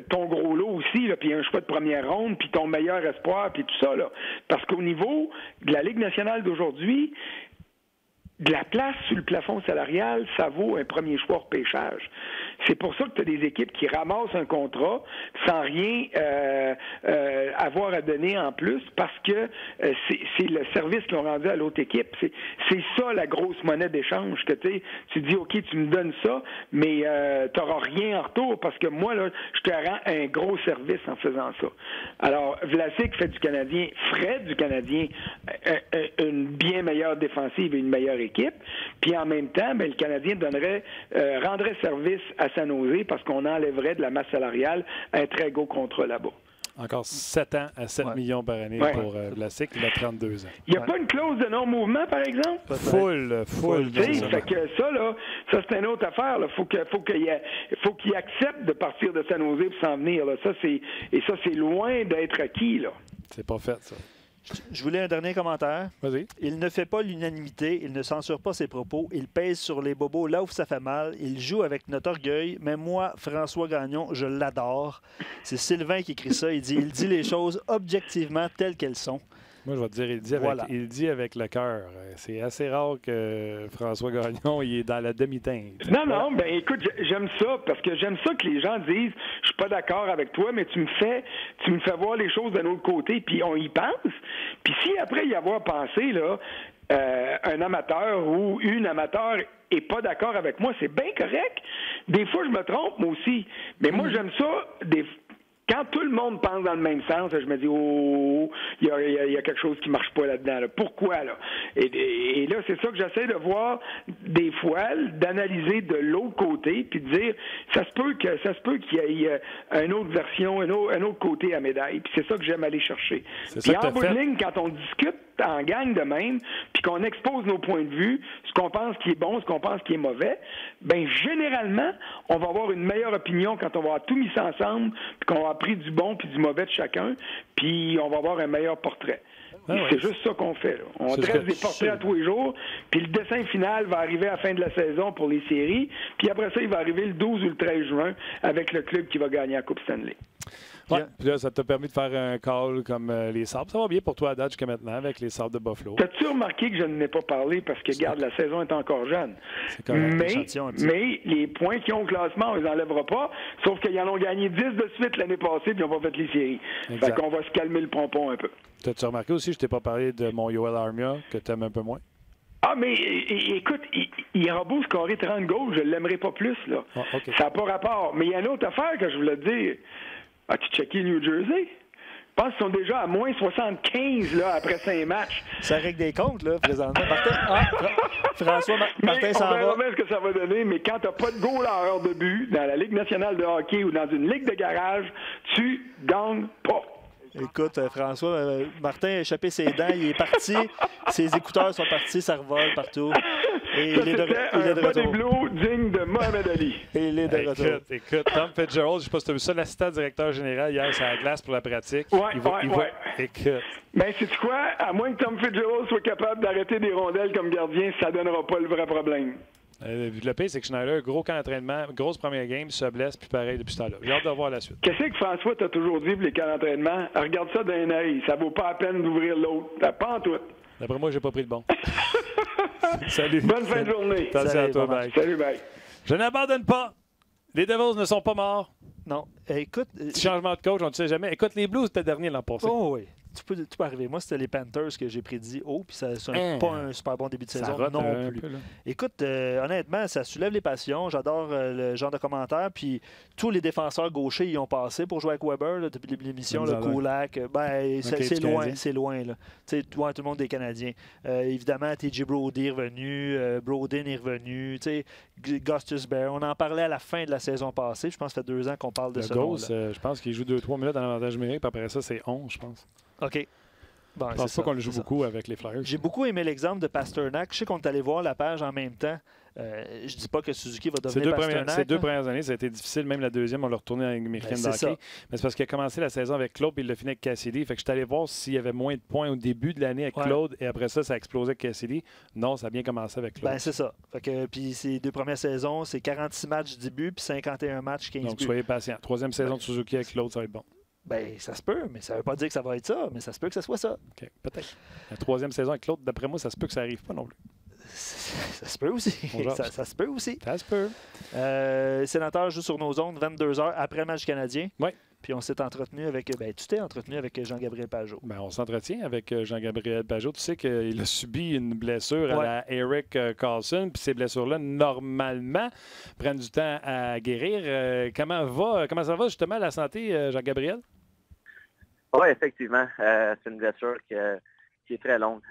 ton gros lot aussi, là, puis un choix de première ronde, puis ton meilleur espoir, puis tout ça, là. Parce qu'au niveau de la Ligue nationale d'aujourd'hui, de la place sur le plafond salarial, ça vaut un premier choix repêchage. C'est pour ça que tu as des équipes qui ramassent un contrat sans rien avoir à donner en plus, parce que c'est le service qu'ils ont rendu à l'autre équipe. C'est ça la grosse monnaie d'échange, que tu dis, OK, tu me donnes ça, mais tu n'auras rien en retour, parce que moi, là, je te rends un gros service en faisant ça. Alors, Vlasic ferait du Canadien une bien meilleure défensive et une meilleure équipe, puis en même temps, ben, le Canadien rendrait service à San Jose parce qu'on enlèverait de la masse salariale un très gros contrat là-bas. Encore 7 ans à 7 millions par année pour Vlasic, il a 32 ans. Il n'y a pas une clause de non-mouvement, par exemple? Full. Fait que ça, c'est une autre affaire. Il faut qu'il accepte de partir de San Jose pour s'en venir. Là. Ça, c'est loin d'être acquis. Là. C'est pas fait, ça. Je voulais un dernier commentaire. Vas-y. Il ne fait pas l'unanimité, il ne censure pas ses propos, il pèse sur les bobos là où ça fait mal, il joue avec notre orgueil, mais moi, François Gagnon, je l'adore. C'est Sylvain qui écrit ça, il dit les choses objectivement telles qu'elles sont. Moi, je vais te dire, il dit avec le cœur. C'est assez rare que François Gagnon il est dans la demi-teinte. Non, ben écoute, j'aime ça, parce que j'aime ça que les gens disent « Je suis pas d'accord avec toi, mais tu me fais voir les choses d'un autre côté, puis on y pense. » Puis si après y avoir pensé, là, un amateur ou une amateur est pas d'accord avec moi, c'est bien correct. Des fois, je me trompe, moi aussi. Mais moi, j'aime ça, quand tout le monde pense dans le même sens, je me dis, il y a quelque chose qui marche pas là-dedans. Là. Pourquoi, là? Et là, c'est ça que j'essaie de voir des fois, d'analyser de l'autre côté, puis de dire, ça se peut qu'il y ait une autre version, un autre côté à médaille. Puis c'est ça que j'aime aller chercher. Puis en bout de ligne, quand on discute en gang de même, puis qu'on expose nos points de vue, ce qu'on pense qui est bon, ce qu'on pense qui est mauvais, bien, généralement, on va avoir une meilleure opinion quand on va avoir tout mis ça ensemble, puis qu'on va avoir pris du bon puis du mauvais de chacun, puis on va avoir un meilleur portrait. C'est juste ça qu'on fait. Là. On dresse des portraits à tous les jours, puis le dessin final va arriver à la fin de la saison pour les séries, puis après ça, il va arriver le 12 ou le 13 juin avec le club qui va gagner la Coupe Stanley. Ouais. Puis là, ça t'a permis de faire un call comme les Sabres. Ça va bien pour toi à date jusqu'à maintenant avec les Sabres de Buffalo. T'as-tu remarqué que je n'en ai pas parlé parce que, regarde, la saison est encore jeune. Mais les points qu'ils ont au classement, on les enlèvera pas, sauf qu'ils en ont gagné 10 de suite l'année passée puis ils n'ont pas fait les séries. Exact. Fait qu'on va se calmer le pompon un peu. T'as-tu remarqué aussi, je t'ai pas parlé de mon Yoel Armia, que t'aimes un peu moins? Ah, mais écoute, il aura beau scorer 30 goals, je ne l'aimerais pas plus, là. Ah, okay. Ça n'a pas rapport. Mais il y a une autre affaire que je voulais te dire. As-tu checké New Jersey? Je pense qu'ils sont déjà à moins 75 là, après 5 matchs. Ça règle des comptes, là, présentement. François Martin s'en va. On verra bien ce que ça va donner, mais quand tu n'as pas de goaleur de but dans la Ligue nationale de hockey ou dans une ligue de garage, tu gagnes pas. Écoute, François, Martin a échappé ses dents, il est parti, ses écouteurs sont partis, ça revole partout. Et ça, il est de retour. Digne de Mohamed Ali. Et il est de retour. Écoute, Tom Fitzgerald, je ne sais pas si tu as vu ça, l'assistant directeur général hier sur la glace pour la pratique. Ouais. Écoute. Ben, sais-tu quoi? À moins que Tom Fitzgerald soit capable d'arrêter des rondelles comme gardien, ça ne donnera pas le vrai problème. Le pire, c'est que Schneider, gros camp d'entraînement, grosse première game, se blesse, puis pareil depuis ce temps-là. J'ai hâte de voir la suite. Qu'est-ce que François t'a toujours dit pour les camps d'entraînement? Regarde ça d'un œil, ça vaut pas la peine d'ouvrir l'autre. Pas en tout. D'après moi, j'ai pas pris le bon. Salut. Bonne fin de journée. Salut à toi, bye. Salut, bye. Je n'abandonne pas. Les Devils ne sont pas morts. Non. Écoute. Petit changement de coach, on ne sait jamais. Écoute, les Blues étaient derniers l'an passé. Oh oui. Tu peux arriver. Moi, c'était les Panthers que j'ai prédit haut, puis ça n'a pas un super bon début de saison non plus. Écoute, honnêtement, ça soulève les passions. J'adore le genre de commentaires. Puis tous les défenseurs gauchers y ont passé pour jouer avec Weber là, depuis l'émission. Le Kulak, c'est loin. Là. Tout le monde est Canadien. Évidemment, TJ Brodie est revenu, Brodin est revenu. Gustus Bear. On en parlait à la fin de la saison passée. Je pense que ça fait 2 ans qu'on parle de ça. Je pense qu'il joue 2-3 minutes en avantage numérique. Puis après ça, c'est 11, je pense. OK. Bon, je pense pas qu'on le joue beaucoup avec les Flyers. J'ai beaucoup aimé l'exemple de Pasternak. Je sais qu'on est allé voir la page en même temps. Je dis pas que Suzuki va devenir Pasternak. Ces 2 premières années, ça a été difficile. Même la deuxième, on l'a retourné en Ligue américaine d'hockey. Mais c'est parce qu'il a commencé la saison avec Claude et il l'a fini avec Cassidy. Fait que je suis allé voir s'il y avait moins de points au début de l'année avec Claude et après ça a explosé avec Cassidy. Non, ça a bien commencé avec Claude. Ben, c'est ça. Fait que, puis ces 2 premières saisons, c'est 46 matchs du début puis 51 matchs, 15 Donc, buts. soyez patient. 3e saison de Suzuki avec Claude, ça va être bon. Ben, ça se peut, mais ça ne veut pas dire que ça va être ça, mais ça se peut que ça soit ça. OK, peut-être. La 3e saison avec Claude, d'après moi, ça se peut que ça n'arrive pas non plus. Ça se peut aussi. Ça se peut aussi. Ça se peut. Sénateur joue sur nos ondes 22 heures après le match canadien. Oui. Puis on s'est entretenu avec. Tu t'es entretenu avec Jean-Gabriel Pageau. Ben, on s'entretient avec Jean-Gabriel Pageau. Tu sais qu'il a subi une blessure à la Eric Carlson. Puis ces blessures-là, normalement, prennent du temps à guérir. Comment ça va justement la santé, Jean-Gabriel? Oui, effectivement. C'est une blessure qui est très longue.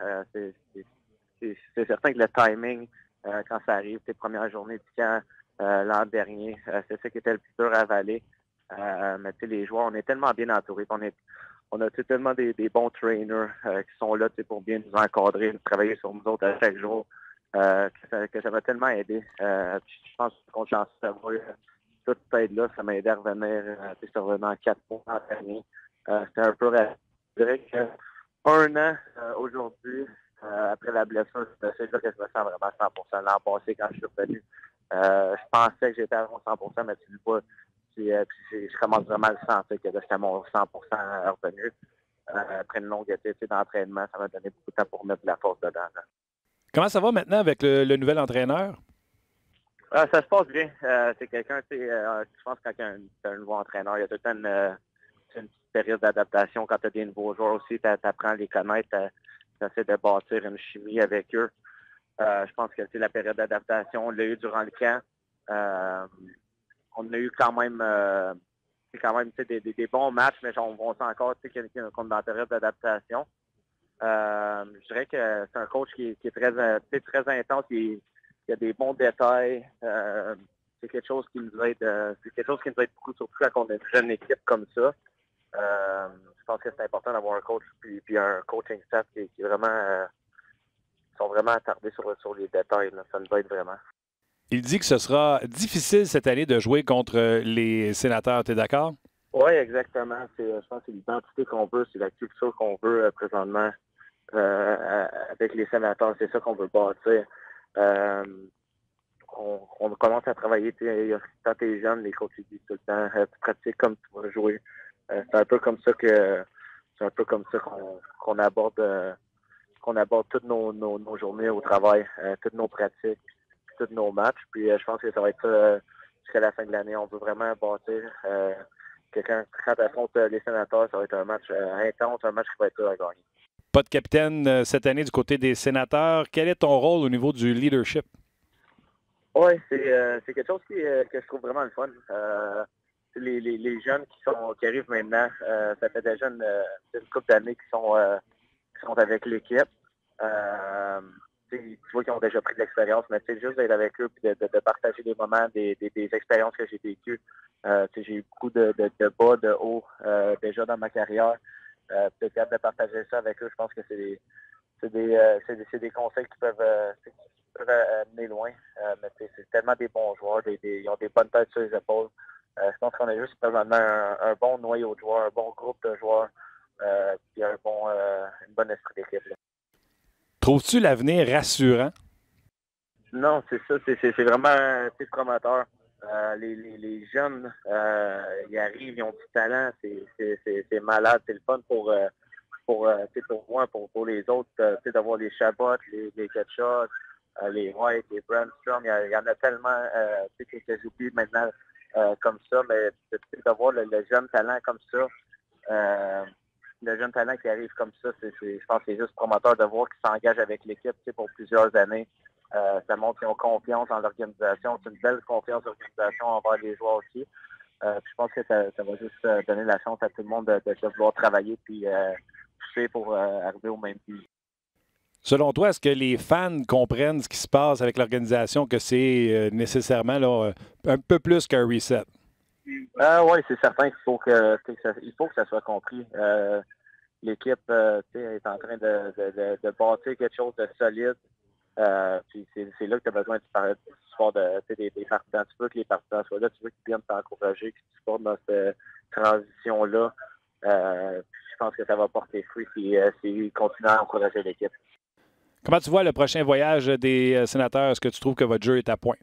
C'est certain que le timing, quand ça arrive, tes premières journées du camp l'an dernier, c'est ça qui était le plus dur à avaler. Mais les joueurs, on est tellement bien entourés. On a tellement des bons trainers qui sont là pour bien nous encadrer, travailler sur nous autres à chaque jour, que ça m'a tellement aidé. Je pense qu'on est chanceux d'avoir toute cette aide-là. Ça m'a aidé à revenir. C'est revenu en 4 mois l'an dernier. C'était un peu rapide. Je dirais qu'un an aujourd'hui, après la blessure, c'est là que je me sens vraiment 100%. L'an passé, quand je suis revenu, je pensais que j'étais à mon 100%, mais tu le vois. Je commence vraiment à le sentir que j'étais à mon 100% revenu. Après une longue été d'entraînement, ça m'a donné beaucoup de temps pour mettre de la force dedans. Là. Comment ça va maintenant avec le nouvel entraîneur? Ça se passe bien. C'est quelqu'un, je pense que quand tu as un nouveau entraîneur, il y a tout le temps une petite période d'adaptation. Quand tu as des nouveaux joueurs aussi, tu apprends à les connaître, tu essaies de bâtir une chimie avec eux. Je pense que la période d'adaptation, on l'a eu durant le camp. On a eu quand même des bons matchs, mais on sent encore qu'on est dans la période d'adaptation. Je dirais que c'est un coach qui est très intense. Il y a des bons détails. C'est quelque chose qui nous aide. C'est quelque chose qui nous aide beaucoup, surtout quand on a une jeune équipe comme ça. Je pense que c'est important d'avoir un coach puis un coaching staff qui vraiment sont vraiment attardés sur les détails. Là. Ça nous aide vraiment. Il dit que ce sera difficile cette année de jouer contre les Sénateurs. Tu es d'accord? Oui, exactement. Je pense que c'est l'identité qu'on veut, c'est la culture qu'on veut présentement avec les Sénateurs. C'est ça qu'on veut bâtir. On commence à travailler. Quand tu es jeune, les coachs disent tout le temps, tu pratiques comme tu vas jouer. C'est un peu comme ça qu'on aborde toutes nos journées au travail, toutes nos pratiques. Tous nos matchs. Puis je pense que ça va être ça jusqu'à la fin de l'année. On veut vraiment bâtir quand tu affrontes les Sénateurs, ça va être un match intense, un match qui va être dur à gagner. Pas de capitaine cette année du côté des Sénateurs. Quel est ton rôle au niveau du leadership? Oui, c'est quelque chose que je trouve vraiment le fun. Les jeunes qui arrivent maintenant, ça fait déjà une couple d'années qui sont avec l'équipe. Tu vois qu'ils ont déjà pris de l'expérience, mais c'est juste d'être avec eux et de partager des moments, des expériences que j'ai vécues. J'ai eu beaucoup de bas, de haut déjà dans ma carrière. Peut-être capable de partager ça avec eux, je pense que c'est des conseils qui peuvent amener loin. Mais c'est tellement des bons joueurs, ils ont des bonnes têtes sur les épaules. Je pense qu'on a juste présentement un bon noyau de joueurs, un bon groupe de joueurs, puis une bonne esprit d'équipe. Là. Trouves-tu l'avenir rassurant? Non, c'est ça. C'est vraiment promoteur. Les jeunes, ils arrivent, ils ont du talent. C'est malade. C'est le fun pour moi, pour les autres. D'avoir les Chabot, les Ketchuk, les White, les Brandstrom. Il y en a tellement que j'oublie maintenant comme ça. Mais d'avoir le jeune talent comme ça, le jeune talent qui arrive comme ça, je pense que c'est juste promoteur de voir qu'ils s'engagent avec l'équipe pour plusieurs années. Ça montre qu'ils ont confiance en l'organisation. C'est une belle confiance en l'organisation envers les joueurs aussi. Puis je pense que ça va juste donner la chance à tout le monde de vouloir travailler puis pousser pour arriver au même but. Selon toi, est-ce que les fans comprennent ce qui se passe avec l'organisation, que c'est nécessairement là, un peu plus qu'un reset? Oui, c'est certain qu'il faut que ça soit compris. L'équipe est en train de bâtir quelque chose de solide. Puis c'est là que tu as besoin de support des partisans. Tu veux que les partisans soient là, tu veux qu'ils viennent t'encourager, qu'ils te supportent dans cette transition-là. Je pense que ça va porter fruit s'ils continuent à encourager l'équipe. Comment tu vois le prochain voyage des Sénateurs? Est-ce que tu trouves que votre jeu est à point?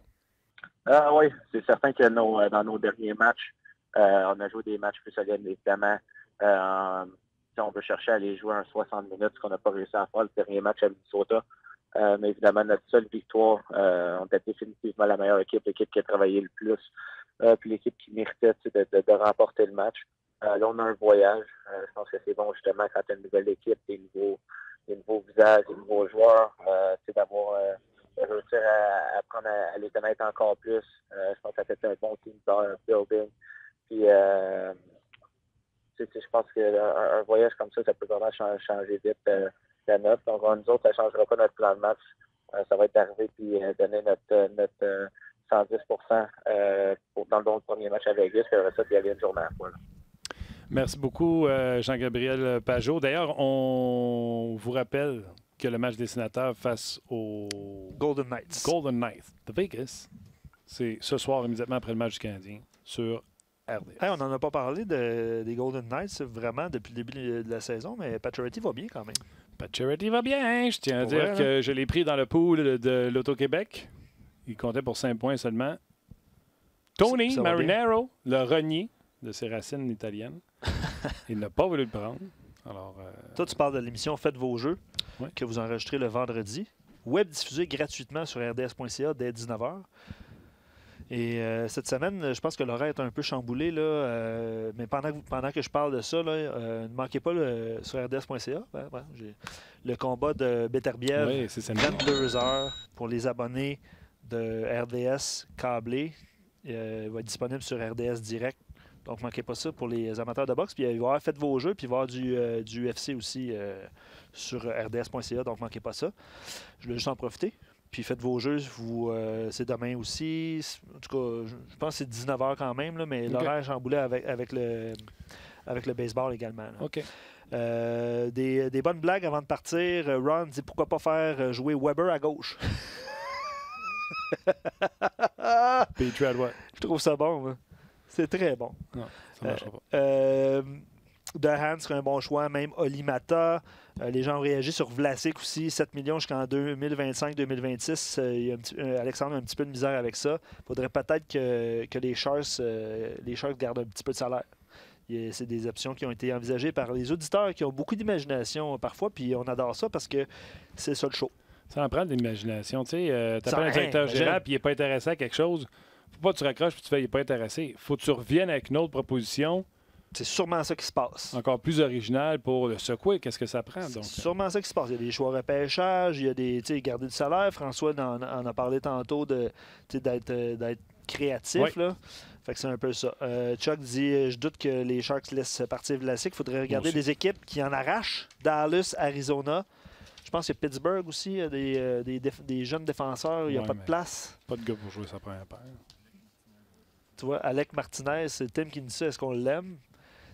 Oui, c'est certain que dans nos derniers matchs, on a joué des matchs plus solides, évidemment. Si on veut chercher à aller jouer un 60 minutes, ce qu'on n'a pas réussi à faire le dernier match à Minnesota. Mais évidemment, notre seule victoire, on était définitivement la meilleure équipe, l'équipe qui a travaillé le plus, puis l'équipe qui méritait de remporter le match. Là, on a un voyage. Je pense que c'est bon, justement, quand tu as une nouvelle équipe, des nouveaux visages, des nouveaux joueurs, d'avoir réussir à apprendre à les connaître encore plus. Je pense que ça fait un bon team building. Puis, je pense qu'un voyage comme ça peut vraiment changer vite la note. Donc, nous autres, ça ne changera pas notre plan de match. Ça va être d'arriver et donner notre 110% dans le premier match à Vegas, puis après ça, puis aller une journée à la fois. Merci beaucoup, Jean-Gabriel Pageau. D'ailleurs, on vous rappelle que le match des Sénateurs face aux Golden Knights de Vegas, c'est ce soir immédiatement après le match du Canadien sur RDS. Hey, on n'en a pas parlé des Golden Knights vraiment depuis le début de la saison, mais Pacioretty va bien quand même. Pacioretty va bien. Je tiens à dire que je l'ai pris dans le pool de l'Auto-Québec. Il comptait pour 5 points seulement. Tony Marinaro, le renier de ses racines italiennes. Il n'a pas voulu le prendre. Alors, toi, tu parles de l'émission Faites vos jeux, oui, que vous enregistrez le vendredi. Web diffusé gratuitement sur rds.ca dès 19h. Et cette semaine, je pense que l'horaire est un peu chamboulé, là, mais pendant que je parle de ça, là, ne manquez pas sur rds.ca. Le combat de Beterbiev, oui, c'est 22h pour les abonnés de RDS câblé. Il va être disponible sur RDS Direct. Donc, ne manquez pas ça pour les amateurs de boxe. Puis, il va y avoir Faites vos jeux, puis il va y avoir du UFC aussi sur rds.ca. Donc, ne manquez pas ça. Je voulais juste en profiter. Puis, faites vos jeux. C'est demain aussi. En tout cas, je pense que c'est 19h quand même, là, mais l'horaire est chamboulé avec le baseball également. Là. OK. Des bonnes blagues avant de partir. Ron dit pourquoi pas faire jouer Weber à gauche. Petrie à droite. Je trouve ça bon, moi. C'est très bon. Non, ça ne marchera pas. Dehan serait un bon choix, même Olimata. Les gens ont réagi sur Vlasic aussi, 7 millions jusqu'en 2025-2026. Alexandre a un petit peu de misère avec ça. Il faudrait peut-être que les Sharks gardent un petit peu de salaire. C'est des options qui ont été envisagées par les auditeurs qui ont beaucoup d'imagination parfois, puis on adore ça parce que c'est ça le show. Ça en prend de l'imagination. Tu sais, tu appelles un directeur général puis il n'est pas intéressé à quelque chose. Faut pas que tu raccroches puis tu fais il n'est pas intéressé. Faut que tu reviennes avec une autre proposition. C'est sûrement ça qui se passe. Encore plus original pour le secouer. Qu'est-ce que ça prend? C'est sûrement ça qui se passe. Il y a des choix repêchage, il y a des garder du salaire. François en a parlé tantôt d'être créatif. Oui. Là. Fait que c'est un peu ça. Chuck dit je doute que les Sharks laissent partir Vlasic. Il faudrait regarder des équipes qui en arrachent. Dallas, Arizona. Je pense qu'il y a Pittsburgh aussi. Il y a des jeunes défenseurs. Il n'y a pas de place. Pas de gars pour jouer sa première paire. Tu vois, Alec Martinez, c'est Tim qui nous dit ça. Est-ce qu'on l'aime?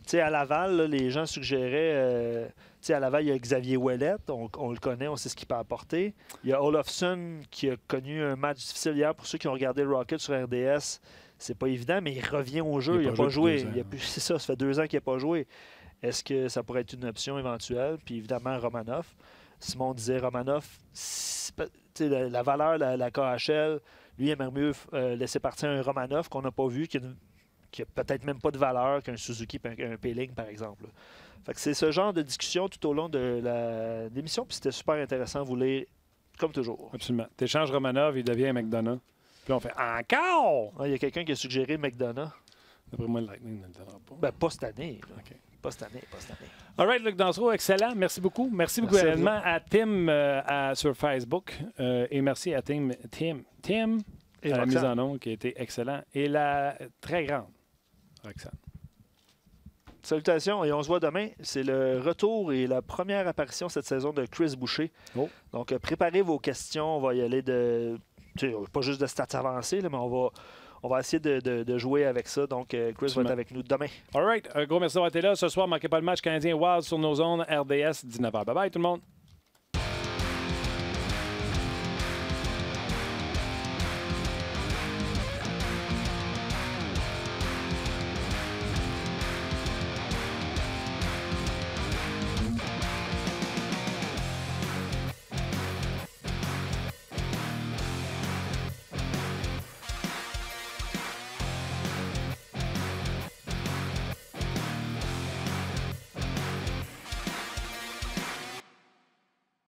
Tu sais, à Laval, là, les gens suggéraient... tu sais, à Laval, il y a Xavier Ouellette. On le connaît, on sait ce qu'il peut apporter. Il y a Olofsson qui a connu un match difficile hier. Pour ceux qui ont regardé le Rocket sur RDS, c'est pas évident, mais il revient au jeu. Il n'a pas joué. C'est ça fait 2 ans qu'il n'a pas joué. Est-ce que ça pourrait être une option éventuelle? Puis évidemment, Romanov. Simon disait Romanov, la valeur de la KHL, lui, il aimerait mieux laisser partir un Romanov qu'on n'a pas vu, qui a peut-être même pas de valeur qu'un Suzuki et un Peeling, par exemple. Fait que c'est ce genre de discussion tout au long de l'émission, puis c'était super intéressant à vous lire, comme toujours. Absolument. Tu échanges Romanov, il devient McDonough. Puis on fait encore! Il y a quelqu'un qui a suggéré McDonough. D'après moi, le Lightning ne le donnera pas. Ben, pas cette année. OK. Pas cette année. All right, Luc Dansereau, excellent. Merci beaucoup. Merci beaucoup également à Tim sur Facebook. Et merci à Tim et à la Roxane. mise en onde qui a été excellent. Et la très grande Roxane. Salutations et on se voit demain. C'est le retour et la première apparition cette saison de Chris Boucher. Oh. Donc, préparez vos questions. On va y aller pas juste de stats avancés, là, mais on va essayer de jouer avec ça. Donc, Chris va être avec nous demain. All right. Un gros merci d'avoir été là. Ce soir, ne manquez pas le match canadien Wild sur nos zones RDS 19h. Bye bye tout le monde.